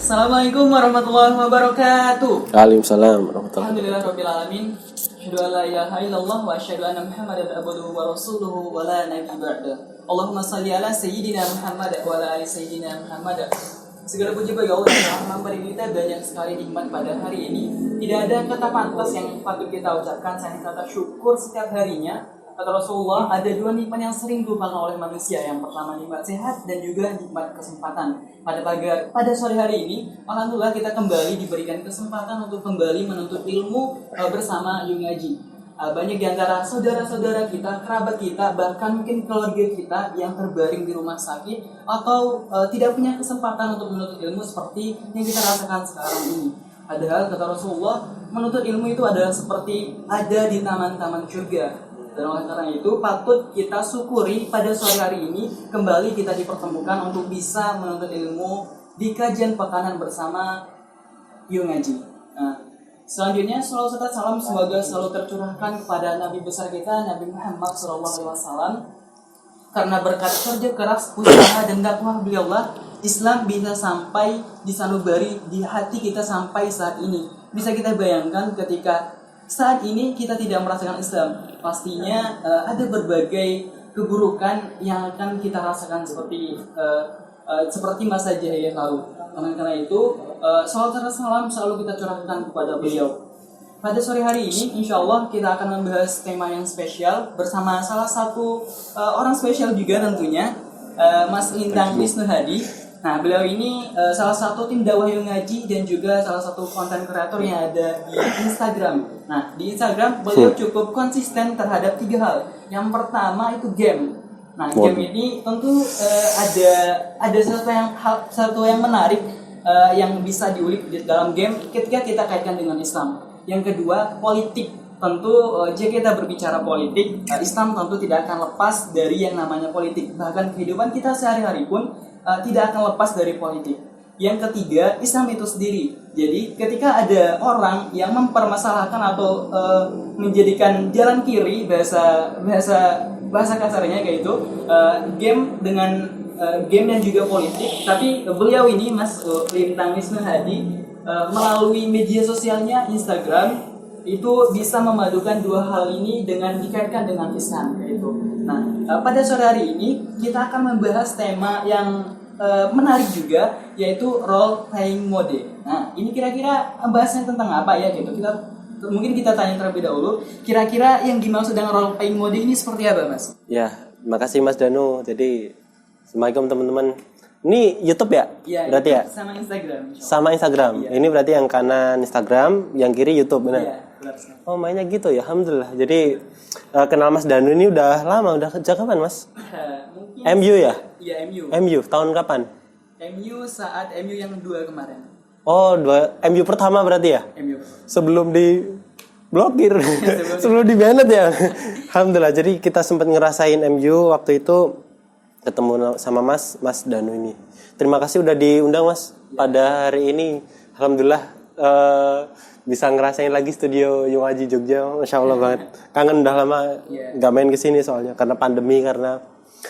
Assalamualaikum warahmatullahi wabarakatuh. Waalaikumsalam warahmatullahi Alhamdulillahirabbil alamin. Asyhadu an la ilaha illallah wa asyhadu anna Muhammadan abduhu wa rasuluhu wa la nabiyya ba'da. Allahumma shalli ala sayyidina Muhammad wa ala ali sayyidina Muhammad. Segala puji bagi Allah yang telah memberi kita banyak sekali nikmat pada hari ini. Tidak ada kata pantas yang patut kita ucapkan selain kata syukur setiap harinya. Kata Rasulullah, ada dua nikmat yang sering dilupakan oleh manusia. Yang pertama nikmat sehat dan juga nikmat kesempatan. Pada sore hari ini, alhamdulillah kita kembali diberikan kesempatan untuk kembali menuntut ilmu bersama Yungaji. Banyak di antara saudara-saudara kita, kerabat kita, bahkan mungkin keluarga kita yang terbaring di rumah sakit atau tidak punya kesempatan untuk menuntut ilmu seperti yang kita rasakan sekarang ini. Padahal kata Rasulullah, menuntut ilmu itu adalah seperti ada di taman-taman surga. Dan oleh karena itu patut kita syukuri pada sore hari ini kembali kita dipertemukan untuk bisa menuntut ilmu di kajian pekanan bersama Yungaji. Nah, selanjutnya salawat serta salam semoga selalu tercurahkan kepada Nabi besar kita Nabi Muhammad SAW. Karena berkat kerja keras, usaha dan dakwah beliaulah Islam bisa sampai di sanubari di hati kita sampai saat ini. Bisa kita bayangkan ketika saat ini kita tidak merasakan Islam, pastinya ada berbagai keburukan yang akan kita rasakan seperti masa jahiliyah lalu. Karena itu, salawat dan salam selalu kita curahkan kepada beliau. Pada sore hari ini, insya Allah kita akan membahas tema yang spesial bersama salah satu orang spesial juga tentunya, Mas Lintang Wisnu Hadi. Nah, beliau ini salah satu tim dakwah Yungaji dan juga salah satu konten kreator yang ada di Instagram. Nah, di Instagram beliau cukup konsisten terhadap 3 hal. Yang pertama itu game. Nah, game ini tentu ada sesuatu yang menarik yang bisa diulik di dalam game ketika kita kaitkan dengan Islam. Yang kedua, politik. Tentu jika kita berbicara politik, Islam tentu tidak akan lepas dari yang namanya politik. Bahkan kehidupan kita sehari-hari pun tidak akan lepas dari politik. Yang ketiga, Islam itu sendiri. Jadi ketika ada orang yang mempermasalahkan atau menjadikan jalan kiri bahasa kasarnya kayak itu game dan juga politik. Tapi beliau ini Mas Lintang Wisnu Hadi melalui media sosialnya Instagram itu bisa memadukan 2 hal ini dengan dikaitkan dengan Islam yaitu. Nah, pada sore hari ini kita akan membahas tema yang menarik juga yaitu role playing mode. Nah, ini kira-kira bahasnya tentang apa ya gitu. Mungkin kita tanya terlebih dahulu, kira-kira yang dimaksud dengan role playing mode ini seperti apa, Mas? Ya, makasih Mas Danu. Jadi, assalamualaikum teman-teman. Ini YouTube ya? Iya, berarti ya? Sama Instagram. Sama Instagram. Ya. Ini berarti yang kanan Instagram, yang kiri YouTube, benar? Iya, benar. Oh, mainnya gitu ya. Alhamdulillah. Jadi kenal Mas Danu ini udah lama, udah sejak kapan, Mas? Mungkin MU ya? Iya, MU. MU tahun kapan? MU saat MU yang 2 kemarin. Oh, MU pertama berarti ya? MU. Sebelum di blokir. Sebelum di banned ya. Alhamdulillah. Jadi kita sempat ngerasain MU waktu itu ketemu sama Mas Danu ini. Terima kasih udah diundang Mas pada hari ini. Alhamdulillah bisa ngerasain lagi studio Yungaji Jogja. Masya Allah banget. Kangen udah lama gak main kesini soalnya karena pandemi, karena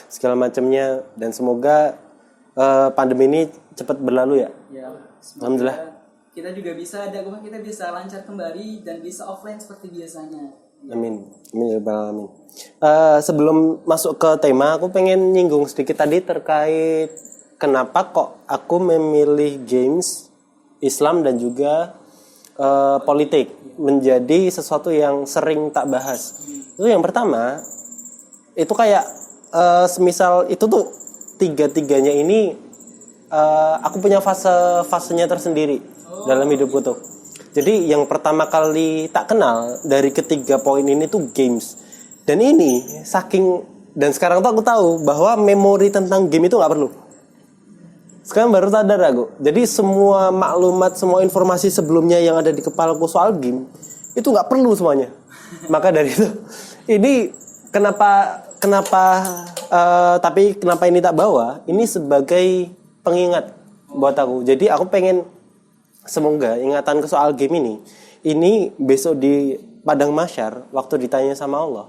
segala macamnya. Dan semoga pandemi ini cepat berlalu ya. Alhamdulillah. Kita juga bisa kita bisa lancar kembali dan bisa offline seperti biasanya. Amin. Amin. Sebelum masuk ke tema, aku pengen nyinggung sedikit tadi terkait kenapa kok aku memilih games, Islam dan juga politik menjadi sesuatu yang sering tak bahas. Itu yang pertama, itu kayak semisal itu tuh tiga-tiganya ini aku punya fasenya tersendiri dalam hidupku tuh. Jadi yang pertama kali tak kenal dari ketiga poin ini tuh games. Dan ini dan sekarang tuh aku tahu bahwa memori tentang game itu gak perlu. Sekarang baru sadar aku. Jadi semua maklumat, semua informasi sebelumnya yang ada di kepalaku soal game itu gak perlu semuanya. Maka dari itu ini kenapa ini tak bawa, ini sebagai pengingat buat aku. Jadi aku pengen semoga ingatan ke soal game ini besok di padang mahsyar waktu ditanya sama Allah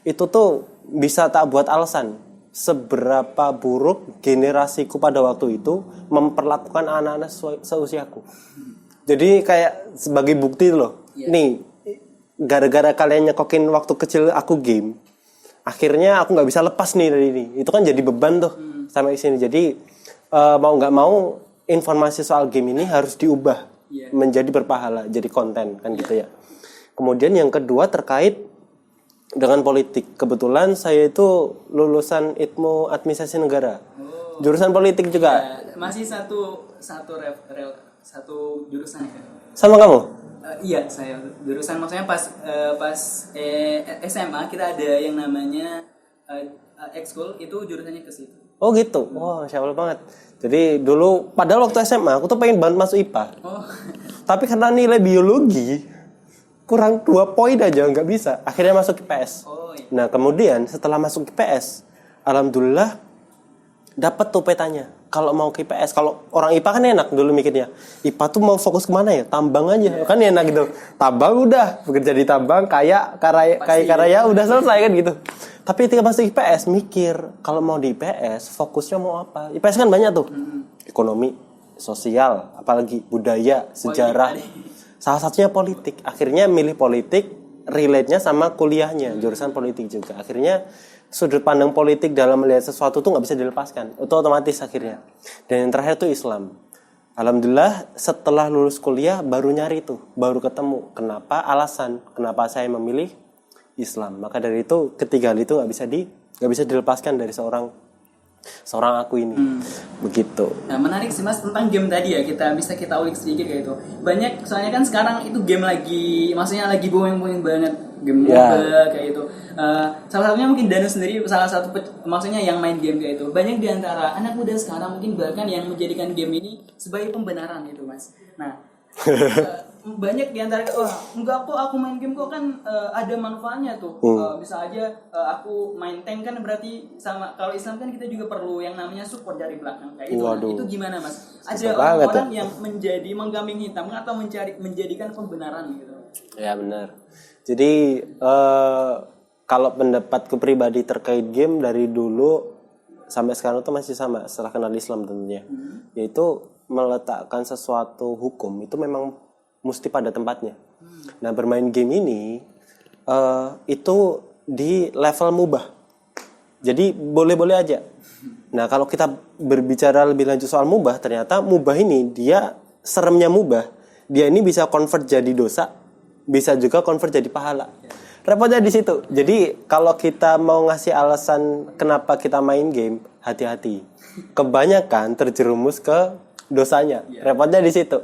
itu tuh bisa tak buat alasan seberapa buruk generasiku pada waktu itu memperlakukan anak-anak seusiaku. Jadi kayak sebagai bukti loh. Nih, gara-gara kalian nyekokin waktu kecil aku game, akhirnya aku nggak bisa lepas nih dari ini. Itu kan jadi beban tuh sampai sini. Jadi mau nggak mau informasi soal game ini harus diubah menjadi berpahala, jadi konten kan gitu ya. Kemudian yang kedua terkait dengan politik. Kebetulan saya itu lulusan ITMO Administrasi Negara. Jurusan politik juga. Ya, masih satu jurusan ya. Sama kamu? Iya, saya jurusan maksudnya pas SMA kita ada yang namanya ekskul, itu jurusannya ke situ. Oh gitu. Wah, Masya Allah banget. Jadi dulu padahal waktu SMA aku tuh pengen banget masuk IPA. Oh. Tapi karena nilai biologi kurang 2 poin aja nggak bisa. Akhirnya masuk IPS. Oh, iya. Nah, kemudian setelah masuk IPS, alhamdulillah dapat tuh petanya. Kalau mau ke IPS, kalau orang IPA kan enak dulu mikirnya. IPA tuh mau fokus kemana ya? Tambang aja, kan enak gitu. Tambang udah, bekerja di tambang, kaya karya udah selesai kan gitu. Tapi ketika masuk IPS mikir, kalau mau di IPS fokusnya mau apa? IPS kan banyak tuh, ekonomi, sosial, apalagi budaya, sejarah. Salah satunya politik. Akhirnya milih politik, relate-nya sama kuliahnya, jurusan politik juga. Akhirnya sudut pandang politik dalam melihat sesuatu tuh nggak bisa dilepaskan, itu otomatis akhirnya. Dan yang terakhir tuh Islam. Alhamdulillah setelah lulus kuliah baru nyari tuh, baru ketemu alasan kenapa saya memilih Islam. Maka dari itu ketiga hal itu nggak bisa dilepaskan dari seorang aku ini. Begitu. Nah, menarik sih Mas tentang game tadi ya, kita ulik sedikit kayak itu. Banyak soalnya kan sekarang itu game maksudnya lagi booming banget game MOBA kayak itu. Salah satunya mungkin Danu sendiri salah satu maksudnya yang main game kayak itu. Banyak di antara anak muda sekarang mungkin bahkan yang menjadikan game ini sebagai pembenaran itu, Mas. Nah, banyak di antara enggak kok aku main game kok kan ada manfaatnya tuh. Bisa aja aku main tank kan berarti sama kalau Islam kan kita juga perlu yang namanya support dari belakang kayak itu. Nah, itu gimana Mas? Ada orang-orang yang mengkambing hitam atau menjadikan pembenaran gitu. Ya benar. Jadi kalau pendapatku pribadi terkait game dari dulu sampai sekarang itu masih sama setelah kenal Islam tentunya. Yaitu meletakkan sesuatu hukum itu memang mesti pada tempatnya. Nah, bermain game ini itu di level mubah. Jadi boleh-boleh aja. Nah, kalau kita berbicara lebih lanjut soal mubah, ternyata mubah ini dia seremnya mubah. Dia ini bisa convert jadi dosa, bisa juga convert jadi pahala. Repotnya di situ. Jadi kalau kita mau ngasih alasan kenapa kita main game, hati-hati. Kebanyakan terjerumus ke dosanya. Repotnya di situ.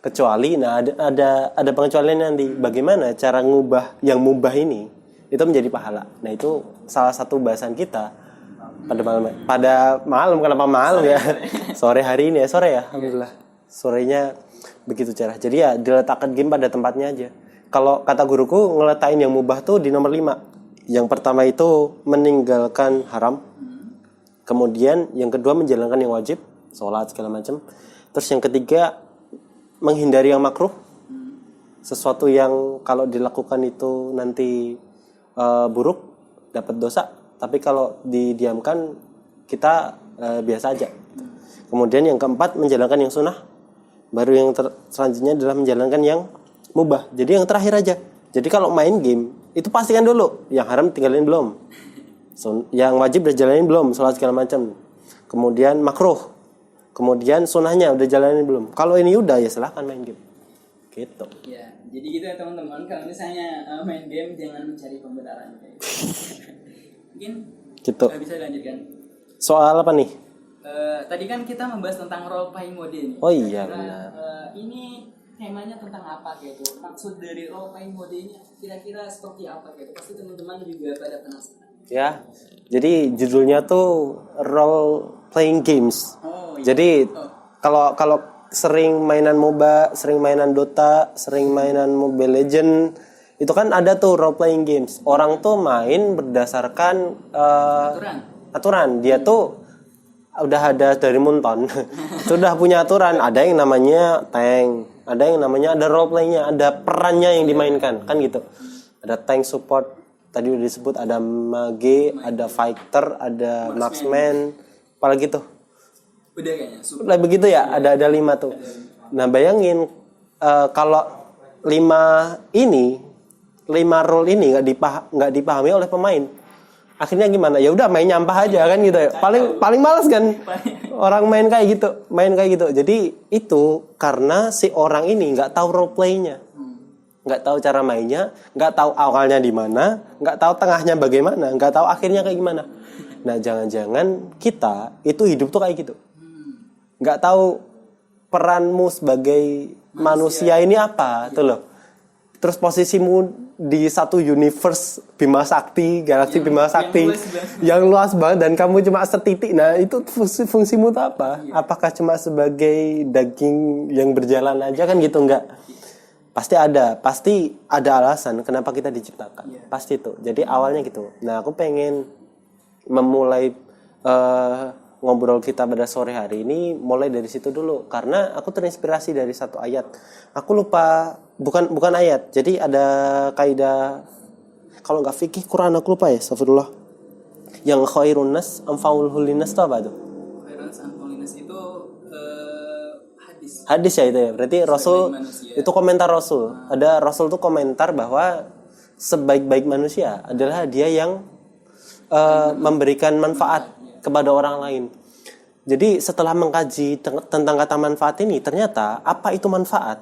Kecuali ada pengecualian nanti. Bagaimana cara ngubah yang mubah ini itu menjadi pahala. Nah, itu salah satu bahasan kita pada malam kenapa malam ya? Sore hari ini ya, sore ya. Alhamdulillah. Sorenya begitu cerah. Jadi ya diletakkan game pada tempatnya aja. Kalau kata guruku ngeletain yang mubah tuh di nomor 5. Yang pertama itu meninggalkan haram. Kemudian yang kedua menjalankan yang wajib, sholat segala macam. Terus yang ketiga menghindari yang makruh. Sesuatu yang kalau dilakukan itu nanti buruk, dapat dosa. Tapi kalau didiamkan kita biasa aja. Kemudian yang keempat menjalankan yang sunnah. Baru yang selanjutnya adalah menjalankan yang mubah. Jadi yang terakhir aja. Jadi kalau main game itu pastikan dulu yang haram tinggalin belum, yang wajib udah jalanin belum, sholat segala macam. Kemudian makruh, kemudian sunnahnya udah jalanin belum. Kalau ini udah ya silahkan main game. Gitu. Ya, jadi gitu ya teman-teman. Kalau misalnya main game jangan mencari pembenaran. Mungkin gitu. Bisa dilanjutkan. Soal apa nih? Tadi kan kita membahas tentang role playing mode ini. Oh iya benar. Ini temanya tentang apa gitu? Maksud dari role playing mode ini kira-kira seperti apa gitu? Pasti teman-teman juga pada penasaran. Ya, jadi judulnya tuh role playing games. Oh, iya. Jadi kalau sering mainan MOBA, sering mainan Dota, sering mainan Mobile Legend, itu kan ada tuh role playing games. Orang tuh main berdasarkan aturan. Dia tuh udah ada dari Munton. Sudah punya aturan. Ada yang namanya tank, ada yang namanya ada role playnya, ada perannya yang dimainkan, kan gitu. Ada tank support, tadi udah disebut ada mage, ada fighter, ada marksman, apalagi tuh. Udah kayaknya. Lah begitu ya, ada 5 tuh. Nah, bayangin kalau 5 role ini nggak dipahami oleh pemain. Akhirnya gimana? Ya udah main nyampah aja kan gitu ya. Paling malas kan orang main kayak gitu. Jadi itu karena si orang ini nggak tahu role play-nya. Nggak tahu cara mainnya, nggak tahu awalnya di mana, nggak tahu tengahnya bagaimana, nggak tahu akhirnya kayak gimana. Nah, jangan-jangan kita itu hidup tuh kayak gitu. Nggak tahu peranmu sebagai manusia ini apa tuh loh. Terus posisimu di satu universe Bima Sakti, galaksi Bima Sakti yang luas banget dan kamu cuma setitik. Nah, itu fungsimu tuh apa? Apakah cuma sebagai daging yang berjalan aja kan gitu? Enggak. Pasti ada alasan kenapa kita diciptakan. Pasti itu. Jadi awalnya gitu. Nah, aku pengen memulai ngobrol kita pada sore hari ini mulai dari situ dulu karena aku terinspirasi dari satu ayat. Aku lupa bukan ayat. Jadi ada kaidah kalau enggak fikih Quran aku lupa ya, astagfirullah. Yang khairun nas anfa'ul linnas itu apa tuh? Khairun nas anfa'ul linnas itu hadis. Hadis ya itu ya. Berarti Rasul itu komentar Rasul. Ada Rasul tuh komentar bahwa sebaik-baik manusia adalah dia yang memberikan manfaat kepada orang lain. Jadi setelah mengkaji tentang kata manfaat ini, ternyata apa itu manfaat?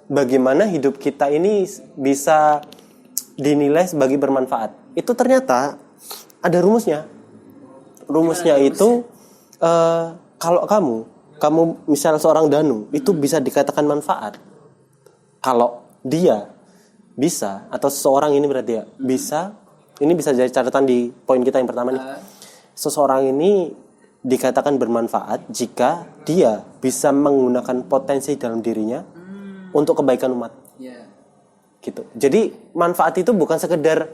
Bagaimana hidup kita ini bisa dinilai sebagai bermanfaat? Itu ternyata ada rumusnya. Rumusnya itu kalau kamu misalnya seorang danu, itu bisa dikatakan manfaat. Kalau dia bisa atau seseorang ini berarti ya bisa, ini bisa jadi catatan di poin kita yang pertama nih. Seseorang ini dikatakan bermanfaat jika dia bisa menggunakan potensi dalam dirinya untuk kebaikan umat. Gitu. Jadi manfaat itu bukan sekedar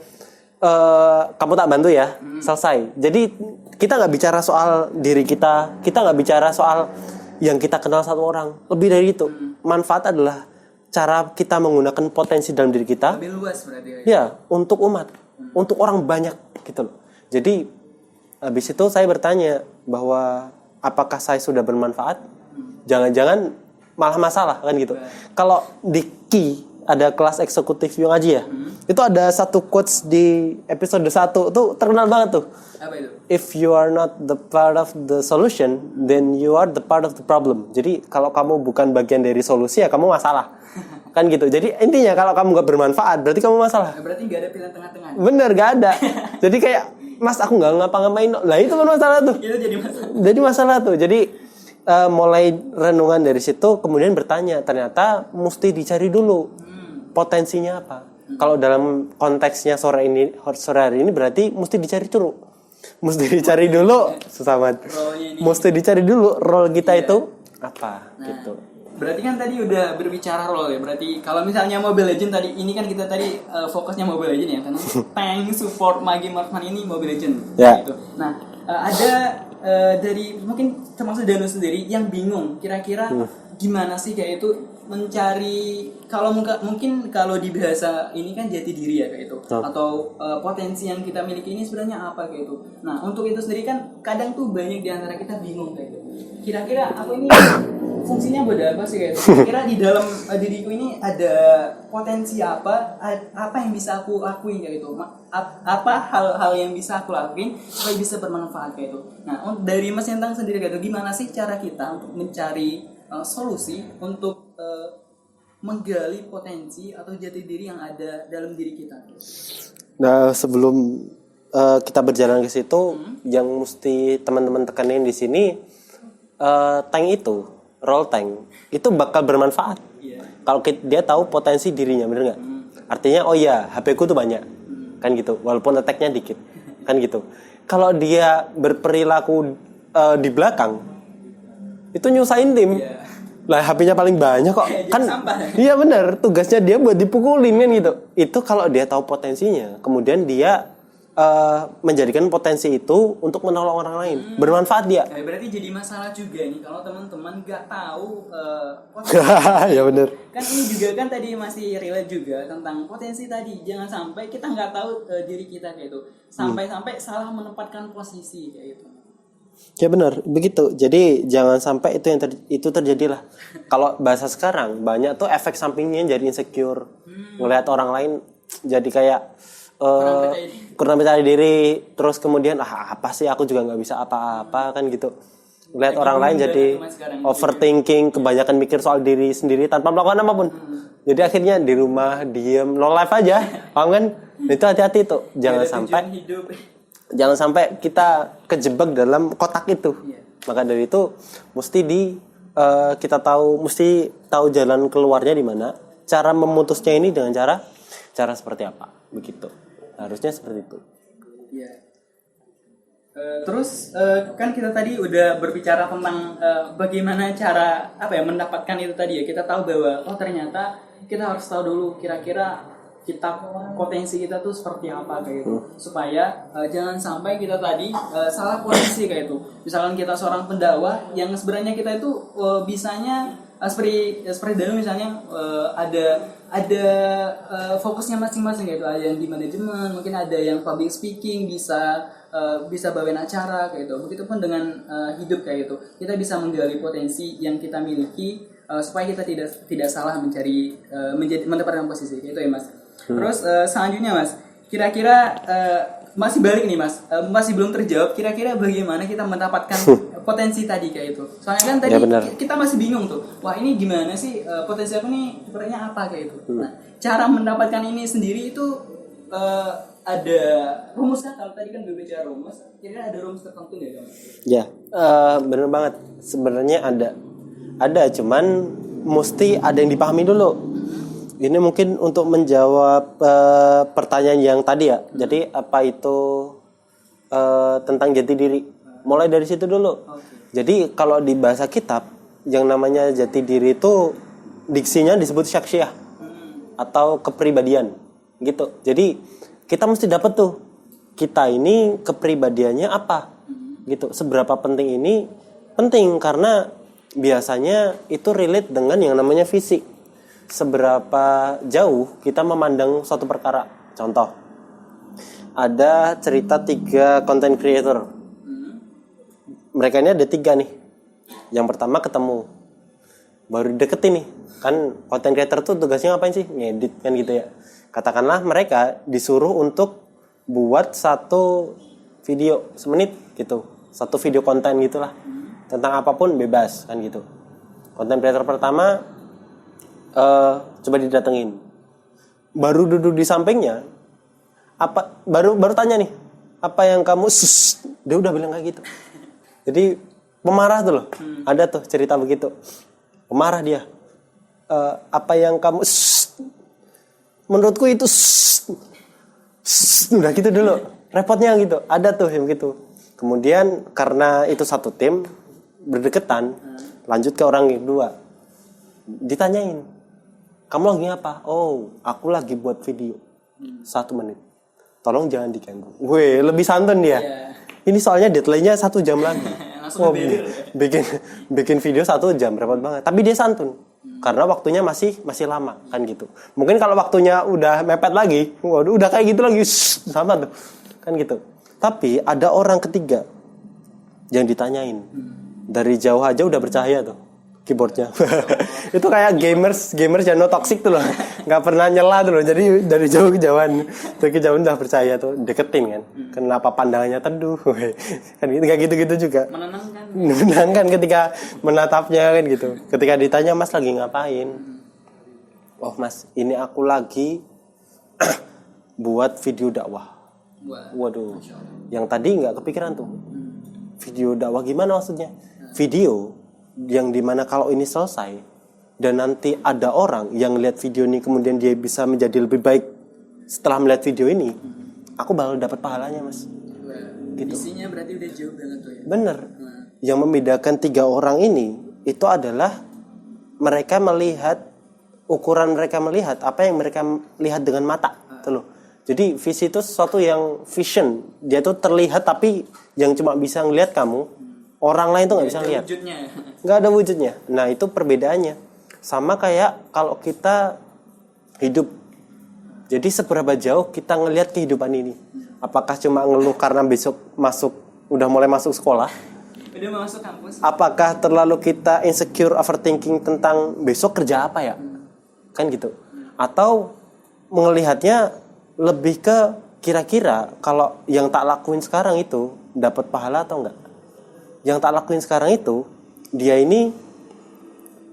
kamu tak bantu ya, selesai. Jadi kita nggak bicara soal diri kita nggak bicara soal yang kita kenal satu orang. Lebih dari itu, manfaat adalah cara kita menggunakan potensi dalam diri kita. Lebih luas berarti. Ya, untuk umat, untuk orang banyak gitu loh. Jadi habis itu saya bertanya bahwa apakah saya sudah bermanfaat? Jangan-jangan malah masalah kan gitu. Kalau di KI ada kelas eksekutif yang ngaji ya. Itu ada satu quotes di episode 1 tuh terkenal banget tuh. Apa itu? If you are not the part of the solution, then you are the part of the problem. Jadi kalau kamu bukan bagian dari solusi ya kamu masalah. Kan gitu. Jadi intinya kalau kamu gak bermanfaat berarti kamu masalah. Berarti gak ada pilihan tengah-tengah. Bener, gak ada. Jadi kayak Mas aku gak ngapa-ngapain. Lah itu kan masalah tuh. Itu jadi masalah. Jadi masalah tuh. Jadi mulai renungan dari situ kemudian bertanya. Ternyata mesti dicari dulu potensinya apa. Kalau dalam konteksnya sore hari ini berarti mesti dicari dulu. Mesti dicari dulu. Susah banget. Mesti dicari dulu role kita itu apa gitu. Berarti kan tadi udah berbicara role ya. Berarti kalau misalnya Mobile Legends tadi, ini kan kita tadi fokusnya Mobile Legends ya, karena tank, support, mage, marksman ini Mobile Legends. Yeah. Gitu. Nah, ada dari mungkin termasuk Danu sendiri yang bingung kira-kira gimana sih kayak itu mencari, kalau mungkin kalau di bahasa ini kan jati diri ya kayak itu, atau potensi yang kita miliki ini sebenarnya apa kayak itu. Nah, untuk itu sendiri kan kadang tuh banyak di antara kita bingung kayak itu. Kira-kira aku ini fungsinya buat apa sih kayak itu? Kira di dalam diriku ini ada potensi apa yang bisa aku lakuin kayak itu? Apa hal-hal yang bisa aku lakuin supaya bisa bermanfaat kayak itu? Nah, dari Mas Yentang sendiri kayak itu, gimana sih cara kita untuk mencari solusi untuk menggali potensi atau jati diri yang ada dalam diri kita? Nah, sebelum kita berjalan ke situ, yang mesti teman-teman tekanin di sini, tank itu, role tank itu bakal bermanfaat. Kalau dia tahu potensi dirinya, bener nggak? Artinya, oh iya, HP ku tuh banyak, kan gitu. Walaupun attack-nya dikit, kan gitu. Kalau dia berperilaku di belakang, itu nyusahin tim. Lah HP-nya paling banyak kok. Kan iya benar, tugasnya dia buat dipukulin kan gitu. Itu kalau dia tahu potensinya, kemudian dia menjadikan potensi itu untuk menolong orang lain, bermanfaat dia. Berarti jadi masalah juga nih kalau teman-teman nggak tahu Ya benar. kan ini juga kan tadi masih relate juga tentang potensi tadi. Jangan sampai kita nggak tahu diri kita kayak itu, sampai-sampai salah menempatkan posisi kayak itu. Ya benar, begitu. Jadi jangan sampai itu itu terjadilah. Kalau bahasa sekarang banyak tuh efek sampingnya jadi insecure, ngelihat orang lain jadi kayak kurang percaya diri, terus kemudian apa sih aku juga nggak bisa apa-apa kan gitu. Lihat orang lain jadi overthinking, kebanyakan mikir soal diri sendiri tanpa melakukan apapun. Jadi akhirnya di rumah diem, no life aja, paham kan? Itu hati-hati tuh, jangan sampai kita kejebak dalam kotak itu. Maka dari itu mesti kita mesti tahu jalan keluarnya di mana, cara memutusnya ini dengan cara seperti apa, begitu. Harusnya seperti itu. Iya. Terus kan kita tadi udah berbicara tentang bagaimana cara mendapatkan itu tadi ya. Kita tahu bahwa ternyata kita harus tahu dulu kira-kira potensi kita tuh seperti apa kayak itu, supaya jangan sampai kita tadi salah posisi kayak itu. Misalkan kita seorang pendakwah yang sebenarnya kita itu bisanya seperti dulu misalnya ada fokusnya masing-masing gitu. Ada yang di manajemen, mungkin ada yang public speaking, bisa bawain acara kayak itu. Begitupun dengan hidup kayak itu. Kita bisa menggali potensi yang kita miliki supaya kita tidak salah mendapatkan posisi kayak itu ya Mas. Terus selanjutnya Mas, kira-kira masih balik nih Mas, masih belum terjawab kira-kira bagaimana kita mendapatkan potensi tadi kayak itu. Soalnya kan tadi kita masih bingung tuh, wah ini gimana sih potensi aku nih sebenarnya apa kayak itu. Nah, cara mendapatkan ini sendiri itu ada rumus kan? Kalau tadi kan berbicara rumus, kira-kira ada rumus tertentu nggak Mas? Ya, benar banget. Sebenarnya ada, cuman mesti ada yang dipahami dulu. Ini mungkin untuk menjawab pertanyaan yang tadi ya. Jadi apa itu tentang jati diri? Mulai dari situ dulu. Jadi kalau di bahasa kitab yang namanya jati diri itu diksinya disebut syaksyah atau kepribadian gitu. Jadi kita mesti dapat tuh kita ini kepribadiannya apa gitu. Seberapa penting ini? Penting karena biasanya itu relate dengan yang namanya fisik. Seberapa jauh kita memandang suatu perkara. Contoh, ada cerita 3 content creator. Mereka ini ada 3 nih. Yang pertama ketemu, baru deketin nih. Kan content creator tuh tugasnya ngapain sih? Ngedit kan gitu ya. Katakanlah mereka disuruh untuk buat 1 video semenit gitu, 1 video konten gitulah. Tentang apapun bebas kan gitu. Content creator pertama coba didatengin, baru duduk di sampingnya, baru tanya nih, apa yang kamu dia udah bilang kayak gitu. Jadi pemarah tuh loh, ada tuh cerita begitu, pemarah dia, apa yang kamu menurutku itu udah gitu dulu, repotnya gitu, ada tuh yang gitu. Kemudian karena itu 1 tim berdekatan, lanjut ke orang yang kedua, ditanyain, kamu lagi apa? Oh, aku lagi buat video 1 menit. Tolong jangan diganggu. Weh, lebih santun dia. Ini soalnya deadline-nya 1 jam lagi. Bikin video 1 jam, repot banget. Tapi dia santun. Karena waktunya masih lama kan gitu. Mungkin kalau waktunya udah mepet lagi, waduh udah kayak gitu lagi, sama tuh. Kan gitu. Tapi ada orang ketiga yang ditanyain. Dari jauh aja udah bercahaya tuh keyboardnya. Itu kayak gamers yang no toxic tuh loh, nggak pernah nyela tuh loh. Jadi dari jauh kejauhan udah percaya tuh, deketin kan. Kenapa pandangannya teduh? Kan gitu, kayak gitu juga. Menenangkan ketika menatapnya kan gitu. Ketika ditanya, Mas lagi ngapain? Oh Mas, ini aku lagi buat video dakwah. Waduh, yang tadi nggak kepikiran tuh. Video dakwah gimana maksudnya? Video yang dimana kalau ini selesai dan nanti ada orang yang lihat video ini kemudian dia bisa menjadi lebih baik setelah melihat video ini, aku bakal dapat pahalanya Mas. Gitu. Isinya berarti udah jauh banget tuh ya. Bener. Yang membedakan 3 orang ini itu adalah mereka melihat ukuran, mereka melihat apa yang mereka lihat dengan mata, tuh loh. Jadi visi itu sesuatu yang vision, dia tuh terlihat tapi yang cuma bisa ngelihat kamu, orang lain tuh nggak bisa ngelihat. Nggak ada wujudnya. Nah itu perbedaannya. Sama kayak kalau kita hidup. Jadi seberapa jauh kita ngelihat kehidupan ini? Apakah cuma ngeluh karena besok udah mulai masuk sekolah? Udah mau masuk kampus. Apakah terlalu kita insecure overthinking tentang besok kerja apa ya? Kan gitu. Atau melihatnya lebih ke kira-kira kalau yang tak lakuin sekarang itu dapat pahala atau enggak? Yang tak lakuin sekarang itu dia ini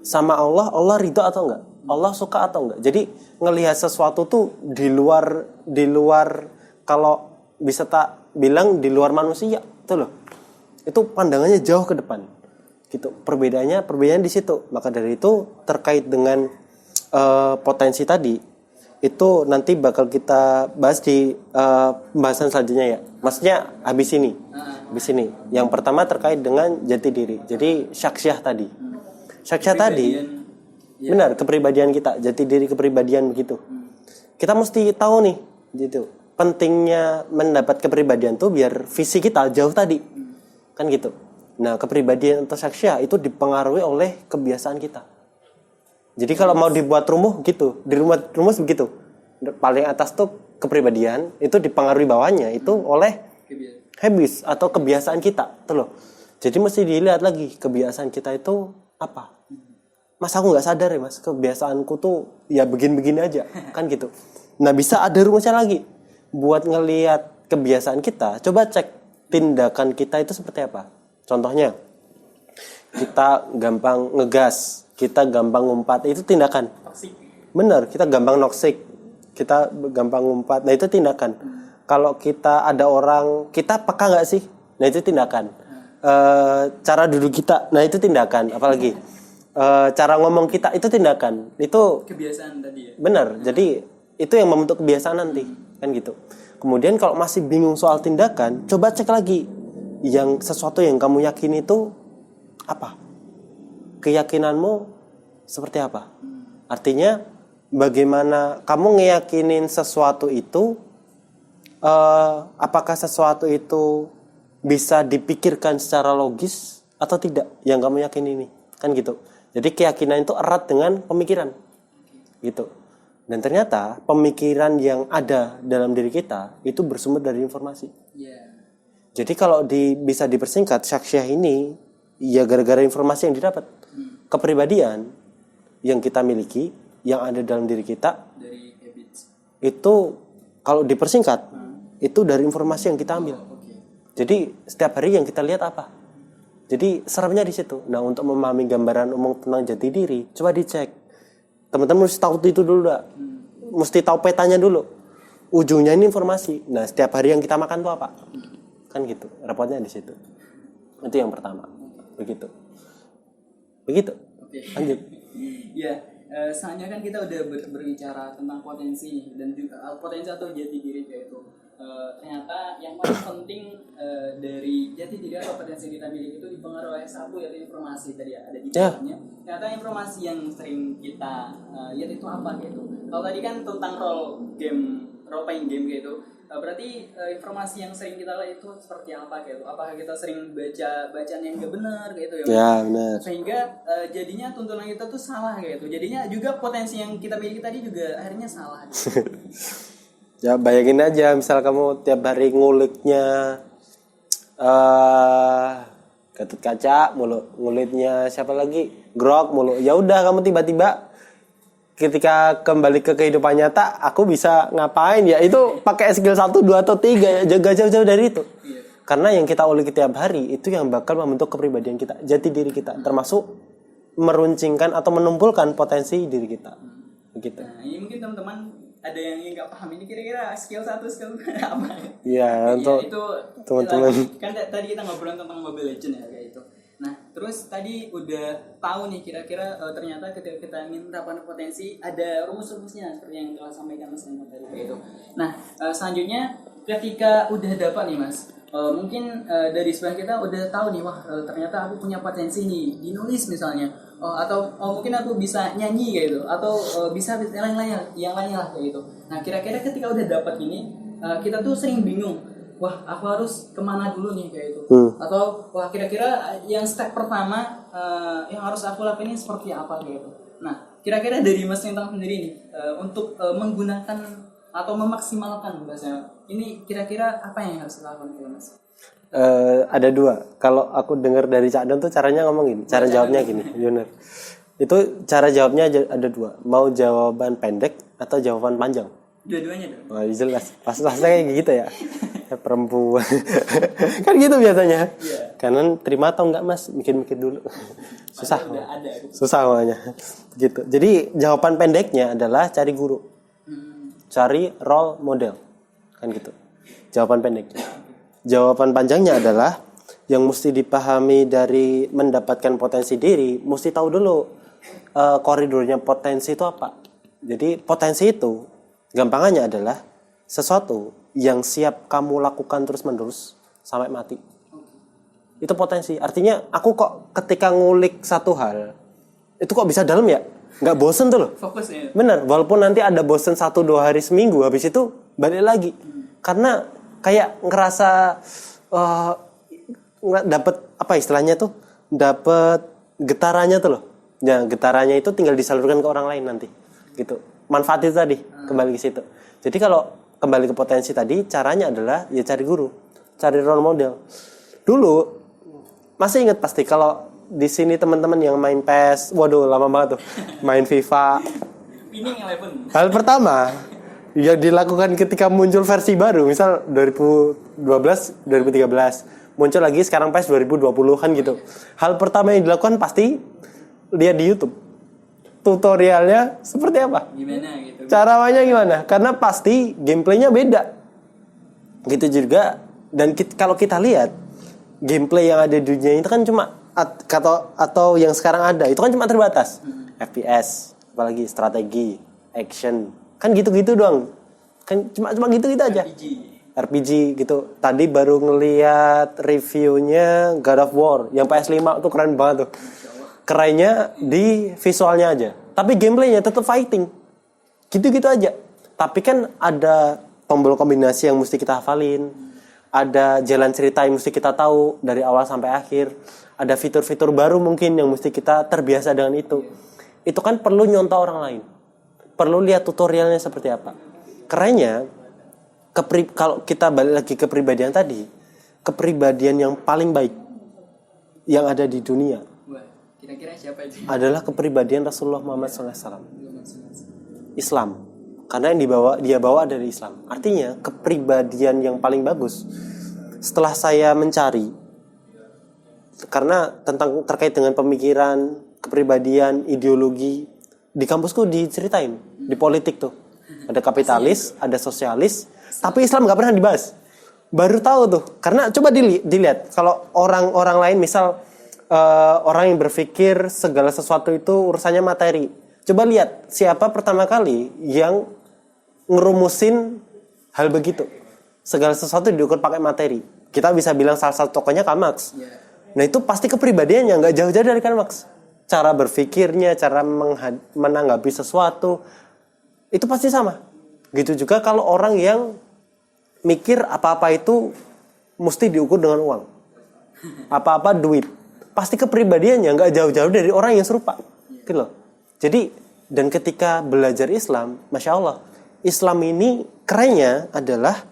sama Allah ridho atau enggak? Allah suka atau enggak? Jadi ngelihat sesuatu tuh di luar kalau bisa tak bilang di luar manusia, tuh loh. Itu pandangannya jauh ke depan. Gitu. Perbedaannya di situ. Maka dari itu terkait dengan potensi tadi itu nanti bakal kita bahas di pembahasan selanjutnya ya. Maksudnya habis ini. Yang pertama terkait dengan jati diri. Jadi syakhsiah tadi. Syakhsiah tadi benar kepribadian kita, jati diri kepribadian begitu. Kita mesti tahu nih gitu. Pentingnya mendapat kepribadian tuh biar visi kita jauh tadi. Kan gitu. Nah, kepribadian atau syakhsiah itu dipengaruhi oleh kebiasaan kita. Jadi kalau mau dibuat rumus gitu, di rumus begitu. Paling atas tuh kepribadian, itu dipengaruhi bawahnya itu oleh habits atau kebiasaan kita, tuh loh. Jadi mesti dilihat lagi kebiasaan kita itu apa. Mas aku nggak sadar ya mas, kebiasaanku tuh ya begini-begini aja, kan gitu. Nah bisa ada rumusnya lagi. Buat ngelihat kebiasaan kita, coba cek tindakan kita itu seperti apa. Contohnya, kita gampang ngegas, kita gampang ngumpat, itu tindakan. Bener, kita gampang noksik, kita gampang ngumpat, nah itu tindakan. Kalau kita ada orang, kita peka nggak sih? Nah itu tindakan. Cara duduk kita, nah itu tindakan. Apalagi cara ngomong kita, itu tindakan. Itu kebiasaan tadi ya. Bener, jadi itu yang membentuk kebiasaan nanti, kan gitu. Kemudian kalau masih bingung soal tindakan, coba cek lagi yang sesuatu yang kamu yakini itu apa? Keyakinanmu seperti apa? Artinya bagaimana kamu ngeyakinin sesuatu itu, apakah sesuatu itu bisa dipikirkan secara logis atau tidak yang kamu yakini ini, kan gitu. Jadi keyakinan itu erat dengan pemikiran, gitu. Dan ternyata pemikiran yang ada dalam diri kita itu bersumber dari informasi. Jadi kalau bisa dipersingkat, syakhsiah ini ya gara-gara informasi yang didapat. Kepribadian yang kita miliki, yang ada dalam diri kita, dari habits. Itu kalau dipersingkat, itu dari informasi yang kita ambil. Jadi setiap hari yang kita lihat apa? Jadi seremnya di situ. Nah untuk memahami gambaran umum tentang jati diri, coba dicek. Teman-teman mesti tahu itu dulu, mesti tahu petanya dulu. Ujungnya ini informasi. Nah setiap hari yang kita makan itu apa? Kan gitu, rapotnya di situ. Itu yang pertama. Begitu. Oke. Lanjut. Ya, selanjutnya kan kita udah berbicara tentang potensi dan juga potensi atau jati diri kayak itu. Ternyata yang paling penting dari jati diri atau potensi kita miliki itu dipengaruhi oleh satu yaitu informasi tadi ya, ada di dalamnya. Ternyata informasi yang sering kita lihat itu apa gitu. Kalau tadi kan tentang role playing game gitu. Berarti informasi yang sering kita lihat itu seperti apa gitu? Apakah kita sering bacaan yang gak benar gitu ya? Ya benar. Sehingga jadinya tuntunan kita tuh salah gitu. Jadinya juga potensi yang kita miliki tadi juga akhirnya salah. Gitu. Ya bayangin aja, misal kamu tiap hari nguliknya Gatot Kaca mulu, ngulitnya siapa lagi? Grok mulu. Ya udah kamu tiba-tiba ketika kembali ke kehidupan nyata, aku bisa ngapain ya? Itu pakai skill 1, 2 atau 3 ya, jaga jauh-jauh dari itu. Karena yang kita ulik tiap hari itu yang bakal membentuk kepribadian kita, jati diri kita, termasuk meruncingkan atau menumpulkan potensi diri kita. Begitu. Nah, ini mungkin teman-teman ada yang nggak paham ini kira-kira skill 1 skill apa? Iya, untuk itu teman-teman. Kan tadi kita ngobrol tentang Mobile Legends ya kayak itu. Nah, terus tadi udah tahu nih kira-kira ternyata ketika kita ingin mendapatkan potensi ada rumus-rumusnya seperti yang telah sampaikan Mas Lengkap tadi kayak itu. Nah, selanjutnya ketika udah dapat nih Mas, mungkin dari sebelah kita udah tahu nih wah ternyata aku punya potensi nih di nulis misalnya. atau mungkin aku bisa nyanyi kayak gitu, atau bisa yang lainnya lah kayak gitu. Nah kira-kira ketika udah dapat ini, kita tuh sering bingung, wah aku harus kemana dulu nih kayak gitu, atau wah kira-kira yang step pertama yang harus aku lakuin ini seperti apa kayak gitu. Nah kira-kira dari Mas Lintang sendiri nih, untuk menggunakan atau memaksimalkan bahasanya ini, kira-kira apa yang harus dilakukan Mas? Ada dua. Kalau aku dengar dari Cak Don tuh caranya ngomong gini, cara jawabnya gini, bener. Itu cara jawabnya ada dua. Mau jawaban pendek atau jawaban panjang? Dua-duanya dong. Wah, jelas. Pas kayak gitu ya. Perempuan. Kan gitu biasanya. Iya. Kanan terima atau enggak Mas? Mikir-mikir dulu. Susah. Udah ada. Susah makanya. Gitu. Jadi jawaban pendeknya adalah cari guru. Cari role model. Kan gitu. Jawaban pendeknya. Jawaban panjangnya adalah yang mesti dipahami dari mendapatkan potensi diri, mesti tahu dulu koridornya potensi itu apa. Jadi potensi itu gampangannya adalah sesuatu yang siap kamu lakukan terus-menerus sampai mati. Itu potensi. Artinya aku kok ketika ngulik satu hal, itu kok bisa dalam ya? Nggak bosen tuh loh. Fokus ya. Bener, walaupun nanti ada bosen 1-2 hari seminggu, habis itu balik lagi. Karena kayak ngerasa dapat apa istilahnya tuh, dapat getarannya tuh loh. Ya, getarannya itu tinggal disalurkan ke orang lain nanti. Gitu. Manfaat itu tadi kembali ke situ. Jadi kalau kembali ke potensi tadi, caranya adalah ya cari guru, cari role model. Dulu masih ingat pasti kalau di sini teman-teman yang main PES, waduh lama banget tuh, main FIFA. Winning Eleven. Hal pertama yang dilakukan ketika muncul versi baru, misal 2012, 2013, muncul lagi sekarang PES 2020 kan gitu. Hal pertama yang dilakukan pasti lihat di YouTube. Tutorialnya seperti apa? Gimana gitu. Cara mainnya gimana? Karena pasti gameplaynya beda. Gitu juga. Dan kalau kita lihat gameplay yang ada di dunia itu kan cuma atau yang sekarang ada itu kan cuma terbatas. FPS, apalagi strategi, action. Kan gitu-gitu doang. Kan cuma gitu-gitu aja. RPG gitu. Tadi baru ngeliat reviewnya God of War yang PS5 tuh keren banget tuh. Kerennya di visualnya aja. Tapi gameplaynya tetap fighting. Gitu-gitu aja. Tapi kan ada tombol kombinasi yang mesti kita hafalin. Ada jalan cerita yang mesti kita tahu dari awal sampai akhir. Ada fitur-fitur baru mungkin yang mesti kita terbiasa dengan itu. Itu kan perlu nyontoh orang lain. Perlu lihat tutorialnya seperti apa. Kerennya, kalau kita balik lagi ke kepribadian tadi, kepribadian yang paling baik yang ada di dunia, kira-kira siapa itu? Adalah kepribadian Rasulullah Muhammad SAW. Islam. Karena yang dia bawa dari Islam. Artinya kepribadian yang paling bagus. Setelah saya mencari, karena terkait dengan pemikiran, kepribadian, ideologi, di kampusku diceritain, di politik tuh. Ada kapitalis, ada sosialis, tapi Islam gak pernah dibahas. Baru tahu tuh, karena coba dilihat. Kalau orang-orang lain, misal orang yang berpikir segala sesuatu itu urusannya materi. Coba lihat, siapa pertama kali yang ngerumusin hal begitu. Segala sesuatu diukur pakai materi. Kita bisa bilang salah satu tokohnya Karl Marx. Nah itu pasti kepribadiannya gak jauh-jauh dari Karl Marx. Cara berpikirnya, cara menanggapi sesuatu, itu pasti sama. Gitu juga kalau orang yang mikir apa-apa itu mesti diukur dengan uang. Apa-apa duit. Pasti kepribadiannya nggak jauh-jauh dari orang yang serupa. Gitu loh. Jadi, dan ketika belajar Islam, Masya Allah, Islam ini kerennya adalah